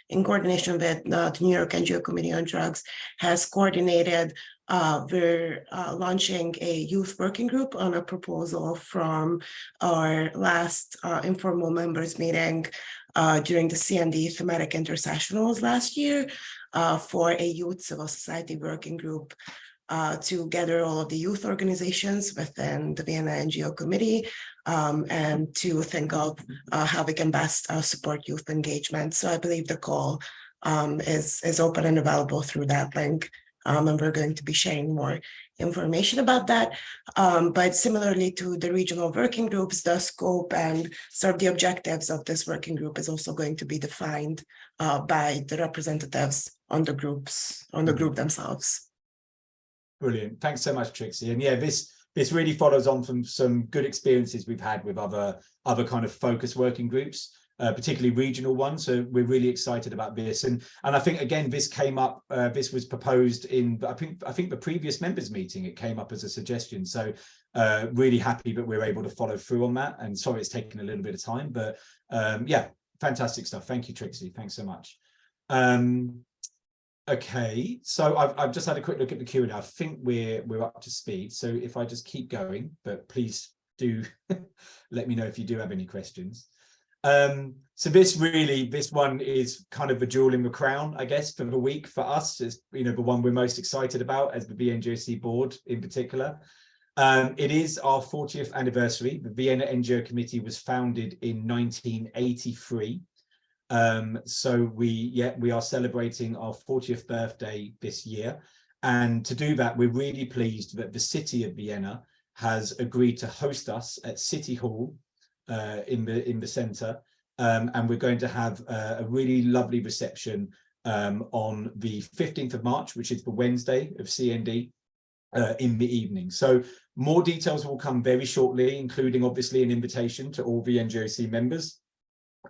in coordination with the New York NGO Committee on Drugs has coordinated, we're launching a youth working group on a proposal from our last informal members meeting during the CND thematic intersessionals last year for a youth civil society working group to gather all of the youth organizations within the Vienna NGO Committee and to think of how we can best support youth engagement. So I believe the call is open and available through that link. And we're going to be sharing more information about that. But similarly to the regional working groups, the scope and sort of the objectives of this working group is also going to be defined by the representatives on the groups, on the group themselves. Brilliant. Thanks so much, Trixie. And yeah, this really follows on from some good experiences we've had with other kind of focus working groups, particularly regional ones. So we're really excited about this. And I think, again, this came up, this was proposed in, I think the previous members meeting, it came up as a suggestion. So really happy that we're able to follow through on that. And sorry, it's taken a little bit of time, but yeah, fantastic stuff. Thank you, Trixie. Thanks so much. Okay, so I've just had a quick look at the Q&A. I think we're up to speed. So if I just keep going, but please do let me know if you do have any questions. So this one is kind of the jewel in the crown, I guess, for the week for us. Is, you know, the one we're most excited about as the VNGOC board in particular. It is our 40th anniversary. The Vienna NGO Committee was founded in 1983. So we are celebrating our 40th birthday this year, and to do that, we're really pleased that the city of Vienna has agreed to host us at City Hall in the centre, and we're going to have a really lovely reception on the 15th of March, which is the Wednesday of CND, in the evening. So more details will come very shortly, including obviously an invitation to all VNGOC members.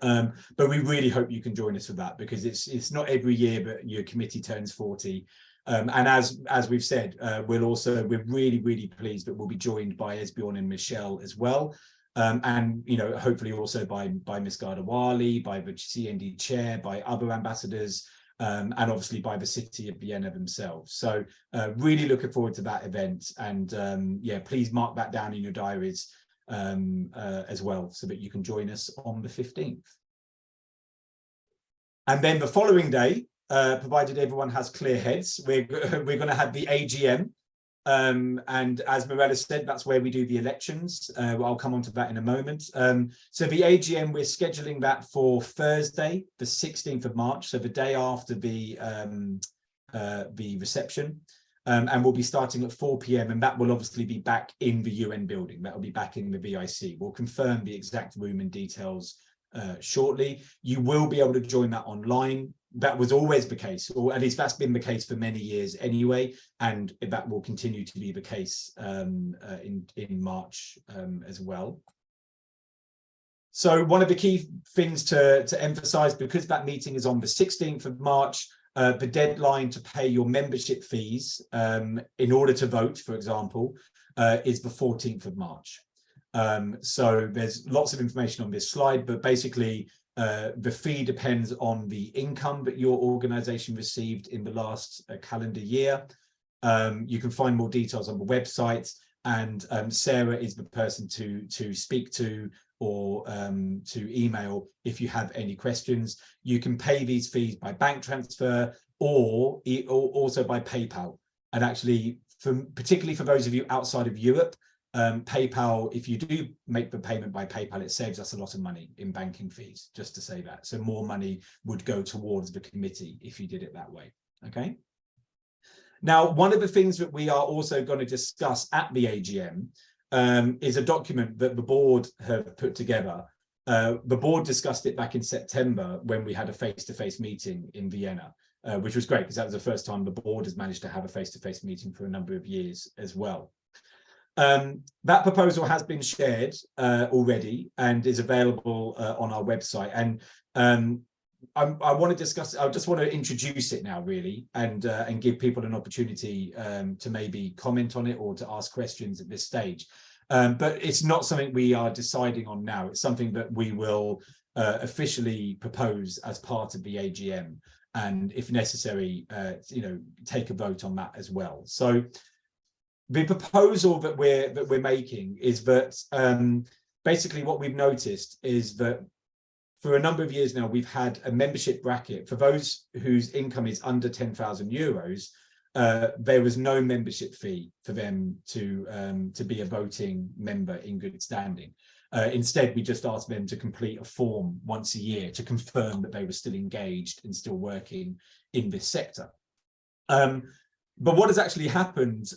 But we really hope you can join us for that, because it's not every year that your committee turns 40. And as we've said, we're really pleased that we'll be joined by Esbjorn and Michelle as well. And you know, hopefully also by Ms. Gardawali, by the CND chair, by other ambassadors, and obviously by the city of Vienna themselves. So really looking forward to that event, and yeah, please mark that down in your diaries as well, so that you can join us on the 15th. And then the following day, provided everyone has clear heads, we're going to have the AGM, and as Mirella said, that's where we do the elections. I'll come on to that in a moment. So the AGM, we're scheduling that for Thursday, the 16th of March, so the day after the reception. And we'll be starting at 4 p.m. and that will obviously be back in the UN building. That will be back in the VIC. We'll confirm the exact room and details shortly. You will be able to join that online. That was always the case, or at least that's been the case for many years anyway, and that will continue to be the case in March as well. So one of the key things to emphasize, because that meeting is on the 16th of March, the deadline to pay your membership fees in order to vote, for example, is the 14th of March. So there's lots of information on this slide, but basically the fee depends on the income that your organization received in the last calendar year. You can find more details on the website, and Sarah is the person to speak to or to email if you have any questions. You can pay these fees by bank transfer or also by PayPal. And actually, particularly for those of you outside of Europe, PayPal, if you do make the payment by PayPal, it saves us a lot of money in banking fees, just to say that. So more money would go towards the committee if you did it that way. Okay. Now, one of the things that we are also going to discuss at the AGM is a document that the board have put together. The board discussed it back in September when we had a face-to-face meeting in Vienna, which was great because that was the first time the board has managed to have a face-to-face meeting for a number of years as well. That proposal has been shared already and is available on our website. And I want to discuss, I just want to introduce it now really, and give people an opportunity to maybe comment on it or to ask questions at this stage. But it's not something we are deciding on now. It's something that we will officially propose as part of the AGM, and if necessary, you know, take a vote on that as well. So the proposal that we're making is that basically what we've noticed is that for a number of years now, we've had a membership bracket for those whose income is under 10,000 euros. There was no membership fee for them to be a voting member in good standing. Instead, we just asked them to complete a form once a year to confirm that they were still engaged and still working in this sector. But what has actually happened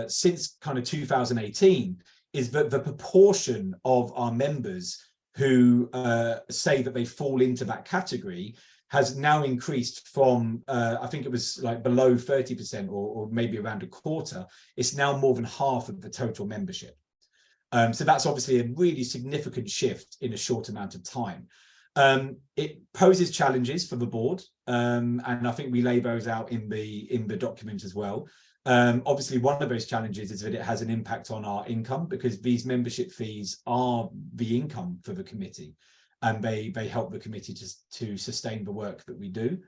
since kind of 2018 is that the proportion of our members who say that they fall into that category has now increased from, I think it was like below 30% or maybe around a quarter. It's now more than half of the total membership. So that's obviously a really significant shift in a short amount of time. It poses challenges for the board, and I think we lay those out in the document as well. Obviously, one of those challenges is that it has an impact on our income, because these membership fees are the income for the committee, and they help the committee to sustain the work that we do.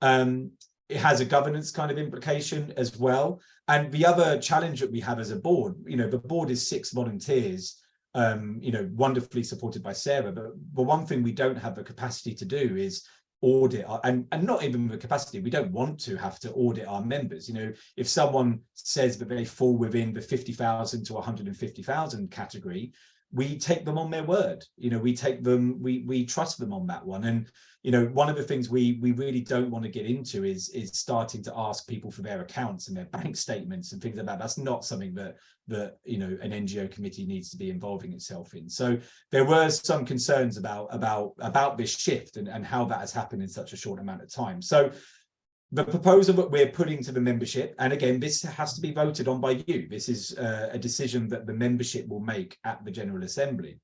It has a governance kind of implication as well. And the other challenge that we have as a board, the board is 6 volunteers, wonderfully supported by Sarah. But the one thing we don't have the capacity to do is audit, and not even the capacity, we don't want to have to audit our members. If someone says that they fall within the 50,000 to 150,000 category, we take them on their word. We trust them on that one. And one of the things we really don't want to get into is starting to ask people for their accounts and their bank statements and things like that. That's not something that an NGO committee needs to be involving itself in. So there were some concerns about this shift and how that has happened in such a short amount of time. So the proposal that we're putting to the membership, and again, this has to be voted on by you. This is a decision that the membership will make at the General Assembly.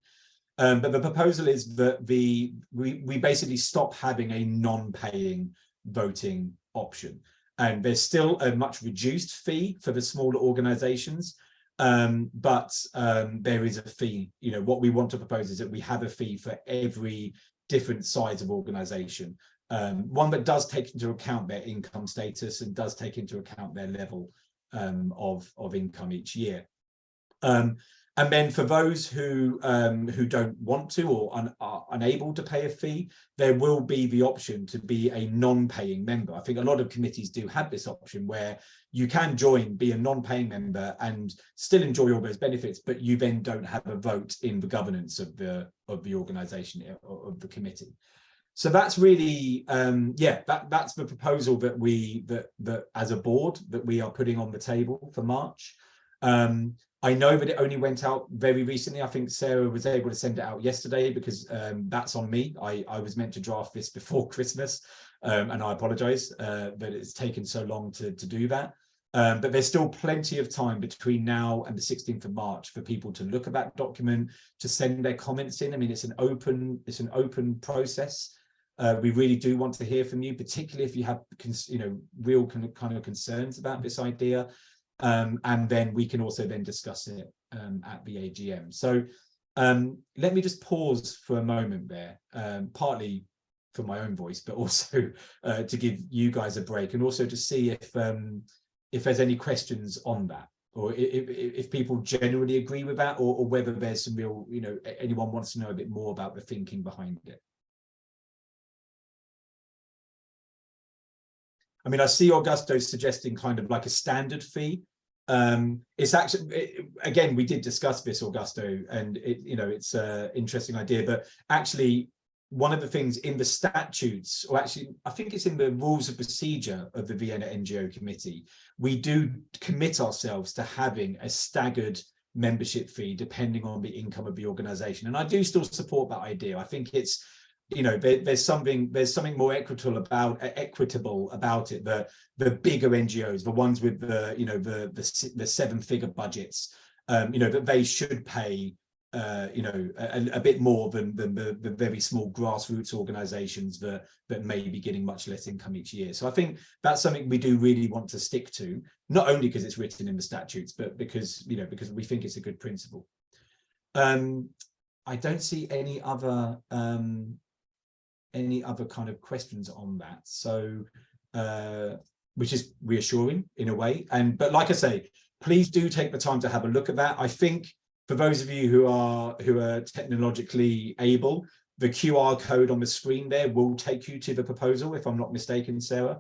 But the proposal is that we basically stop having a non-paying voting option. And there's still a much reduced fee for the smaller organizations, but there is a fee. What we want to propose is that we have a fee for every different size of organization. One that does take into account their income status and does take into account their level of income each year. And then for those who don't want to or are unable to pay a fee, there will be the option to be a non-paying member. I think a lot of committees do have this option where you can be a non-paying member and still enjoy all those benefits, but you then don't have a vote in the governance of the organisation or of the committee. So that's really, that's the proposal that as a board that we are putting on the table for March. I know that it only went out very recently. I think Sarah was able to send it out yesterday because that's on me. I was meant to draft this before Christmas, and I apologize that it's taken so long to do that. But there's still plenty of time between now and the 16th of March for people to look at that document, to send their comments in. I mean, it's an open process. We really do want to hear from you, particularly if you have real kind of concerns about this idea. And then we can also then discuss it at the AGM. So let me just pause for a moment there, partly for my own voice, but also to give you guys a break, and also to see if there's any questions on that, or if people generally agree with that, or whether there's some real, anyone wants to know a bit more about the thinking behind it. I mean, I see Augusto suggesting kind of like a standard fee. It's actually, again, we did discuss this, Augusto, and it's an interesting idea. But actually, one of the things in the statutes, or actually, I think it's in the rules of procedure of the Vienna NGO Committee, we do commit ourselves to having a staggered membership fee depending on the income of the organisation. And I do still support that idea. I think it's, there's something more equitable about it. The bigger NGOs, the ones with the 7-figure budgets, that they should pay a bit more than the very small grassroots organizations that may be getting much less income each year. So I think that's something we do really want to stick to, not only because it's written in the statutes, but because we think it's a good principle. I don't see any other kind of questions on that, so which is reassuring in a way. But like I say, please do take the time to have a look at that. I think for those of you who are technologically able, the QR code on the screen there will take you to the proposal, if I'm not mistaken, Sarah.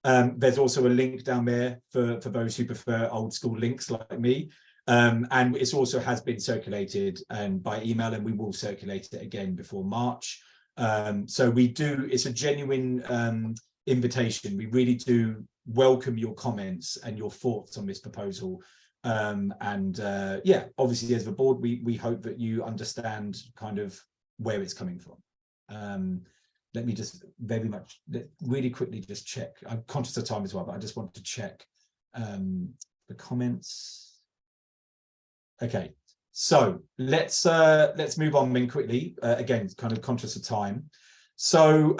There's also a link down there for those who prefer old school links like me. And it also has been circulated by email, and we will circulate it again before March. So it's a genuine invitation. We really do welcome your comments and your thoughts on this proposal. Obviously as the board, we hope that you understand kind of where it's coming from. let me just really quickly just check. I'm conscious of time as well, but I just want to check the comments. Okay, so let's move on then quickly. Again, kind of conscious of time. So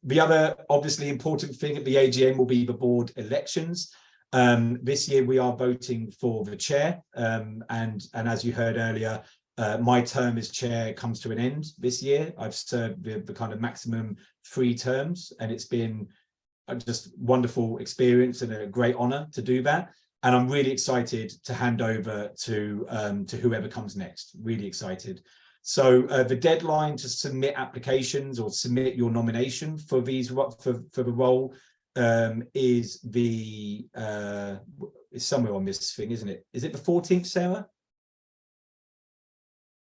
the other obviously important thing at the AGM will be the board elections. This year we are voting for the chair, and as you heard earlier, my term as chair comes to an end this year. I've served the kind of maximum 3 terms, and it's been a just wonderful experience and a great honor to do that. And I'm really excited to hand over to whoever comes next. Really excited. So the deadline to submit applications or submit your nomination for these for the role is the is somewhere on this thing, isn't it? Is it the 14th, Sarah?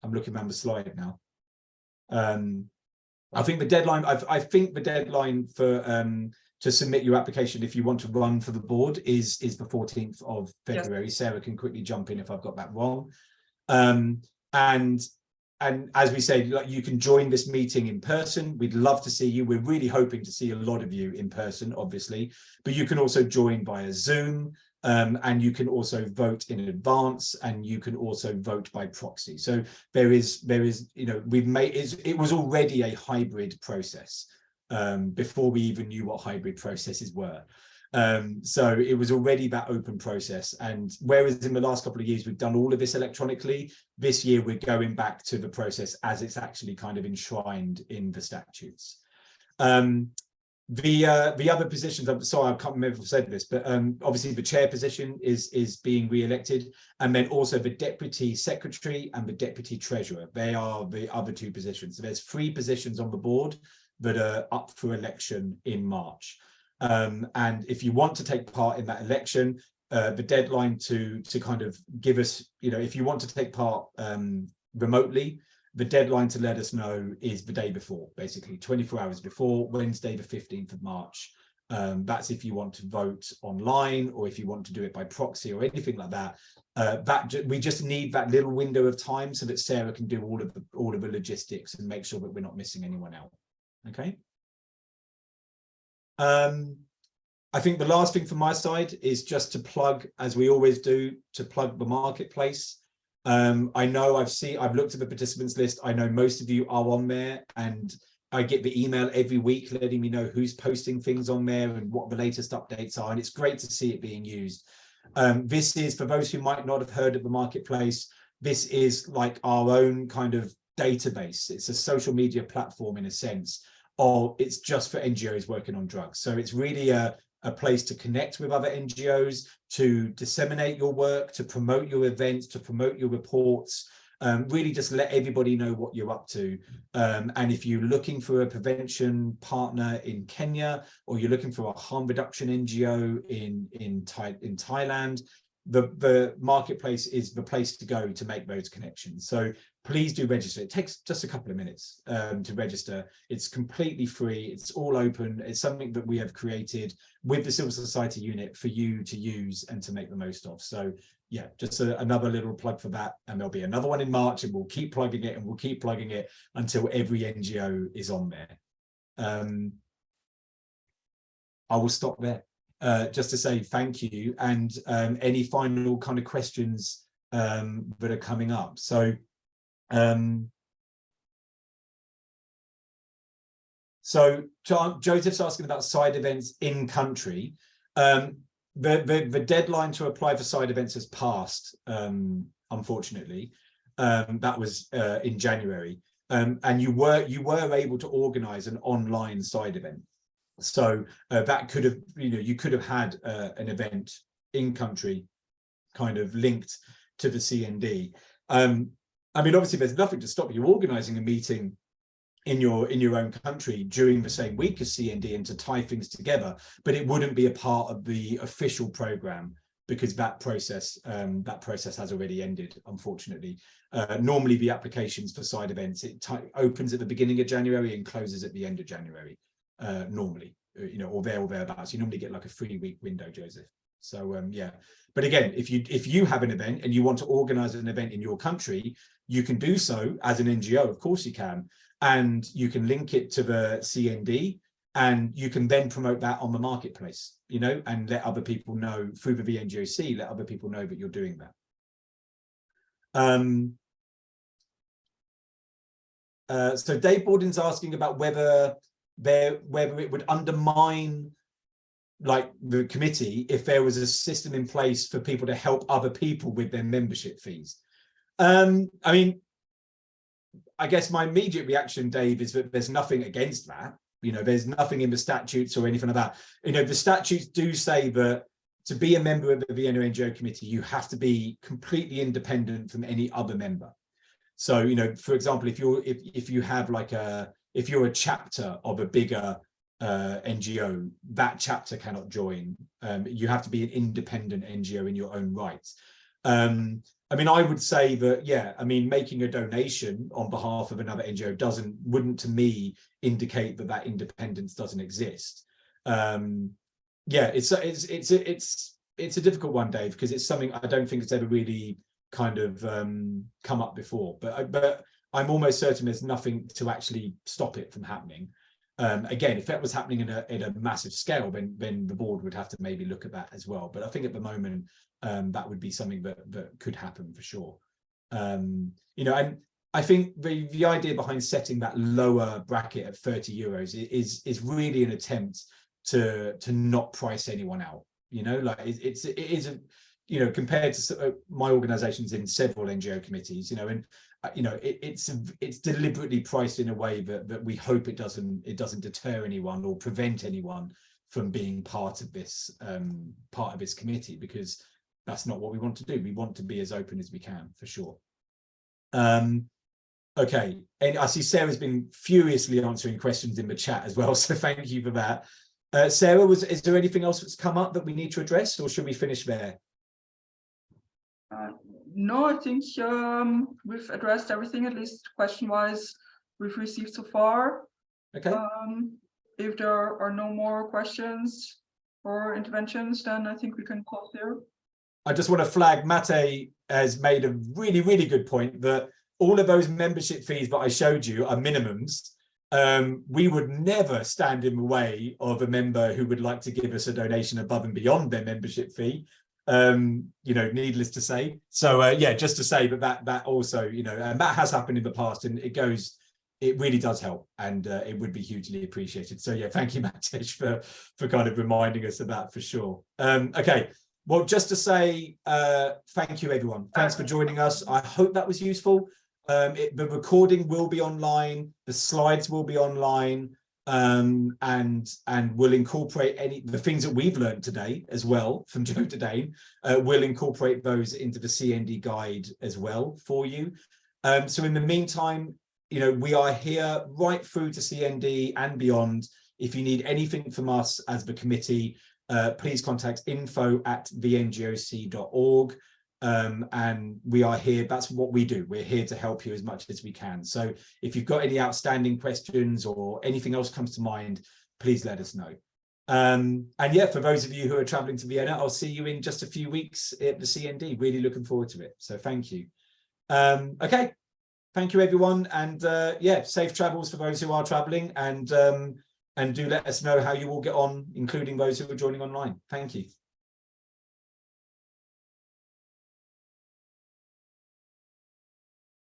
I'm looking around the slide now. I think the deadline. I think the deadline for to submit your application if you want to run for the board is the 14th of February. Yes. Sarah can quickly jump in if I've got that wrong. And as we say, like, you can join this meeting in person. We'd love to see you. We're really hoping to see a lot of you in person, obviously, but you can also join via Zoom, and you can also vote in advance, and you can also vote by proxy. So there is, you know, it was already a hybrid process before we even knew what hybrid processes were. So it was already that open process, and whereas in the last couple of years we've done all of this electronically, this year we're going back to the process as it's actually kind of enshrined in the statutes. The other positions, I'm sorry, I can't remember if I've said this, but obviously the chair position is being re-elected, and then also the deputy secretary and the deputy treasurer. They are the other 2 positions. So there's 3 positions on the board that are up for election in March. And if you want to take part in that election, the deadline to kind of give us, you know, if you want to take part remotely, the deadline to let us know is the day before, basically 24 hours before, Wednesday, the 15th of March. That's if you want to vote online, or if you want to do it by proxy or anything like that. We just need that little window of time so that Sarah can do all of the logistics and make sure that we're not missing anyone out. Okay. I think the last thing from my side is just to plug, as we always do, to plug the marketplace. I know I've looked at the participants list. I know most of you are on there, and I get the email every week letting me know who's posting things on there and what the latest updates are. And it's great to see it being used. This is, for those who might not have heard of the marketplace, this is like our own kind of database. It's a social media platform in a sense, or it's just for NGOs working on drugs. So it's really a place to connect with other NGOs, to disseminate your work, to promote your events, to promote your reports, really just let everybody know what you're up to. And if you're looking for a prevention partner in Kenya, or you're looking for a harm reduction NGO in Thailand, the marketplace is the place to go to make those connections. So please do register. It takes just a couple of minutes to register. It's completely free. It's all open. It's something that we have created with the Civil Society unit for you to use and to make the most of. So yeah, just another little plug for that. And there'll be another one in March, and we'll keep plugging it, and we'll keep plugging it until every NGO is on there. I will stop there. Just to say thank you, and any final kind of questions that are coming up. So Joseph's asking about side events in country. The deadline to apply for side events has passed, unfortunately. That was in January, and you were able to organize an online side event. So that could have, you know, you could have had an event in country kind of linked to the CND. I mean, obviously there's nothing to stop you organizing a meeting in your own country during the same week as CND and to tie things together, but it wouldn't be a part of the official program, because that process has already ended, unfortunately. Normally the applications for side events, it opens at the beginning of January and closes at the end of January. Normally, you know, or thereabouts. You normally get like a 3-week window, Joseph. So yeah, but again, if you have an event and you want to organize an event in your country, you can do so as an NGO. Of course you can. and you can link it to the CND, and you can then promote that on the marketplace, you know, and let other people know through the VNGOC, let other people know that you're doing that. So Dave Borden's asking about whether it would undermine like the committee if there was a system in place for people to help other people with their membership fees. I mean, I guess my immediate reaction, Dave, is that there's nothing against that. You know, there's nothing in the statutes or anything like that. You know, the statutes do say that to be a member of the VNGOC committee, you have to be completely independent from any other member. So, you know, for example, if you have like if you're a chapter of a bigger NGO, that chapter cannot join. You have to be an independent NGO in your own right. I mean, I would say that, yeah, I mean, making a donation on behalf of another NGO wouldn't to me indicate that that independence doesn't exist. Yeah, it's a difficult one, Dave, because it's something I don't think it's ever really kind of come up before, but I'm almost certain there's nothing to actually stop it from happening. Again, if that was happening in a massive scale, then the board would have to maybe look at that as well. But I think at the moment, that would be something that could happen for sure. You know, and I think the idea behind setting that lower bracket at 30 euros is really an attempt to not price anyone out. You know, like it is a, you know, compared to my organizations in several NGO committees, you know, and you know, it's deliberately priced in a way that we hope it doesn't deter anyone or prevent anyone from being part of this committee, because that's not what we want to do. We want to be as open as we can, for sure. Okay, and I see Sarah's been furiously answering questions in the chat as well, so thank you for that. Sarah, is there anything else that's come up that we need to address, or should we finish there? No, I think we've addressed everything, at least question-wise, we've received so far. Okay. If there are no more questions or interventions, then I think we can close here. I just want to flag, Mate has made a really, really good point that all of those membership fees that I showed you are minimums. We would never stand in the way of a member who would like to give us a donation above and beyond their membership fee. You know, needless to say. So yeah, just to say that also, you know, and that has happened in the past, and it really does help, and it would be hugely appreciated. So yeah, thank you, Matej, for kind of reminding us of that, for sure. Okay, well, just to say thank you, everyone. Thanks for joining us. I hope that was useful. The recording will be online, the slides will be online. And we'll incorporate the things that we've learned today as well from Joe Dane. We'll incorporate those into the CND guide as well for you. So in the meantime, you know, we are here right through to CND and beyond. If you need anything from us as the committee, please contact info@vngoc.org. And we are here. That's what we do. We're here to help you as much as we can. So if you've got any outstanding questions or anything else comes to mind, please let us know. And yeah, for those of you who are traveling to Vienna, I'll see you in just a few weeks at the CND. Really looking forward to it. So thank you. Okay, thank you, everyone. And yeah, safe travels for those who are traveling, and do let us know how you all get on, including those who are joining online. Thank you.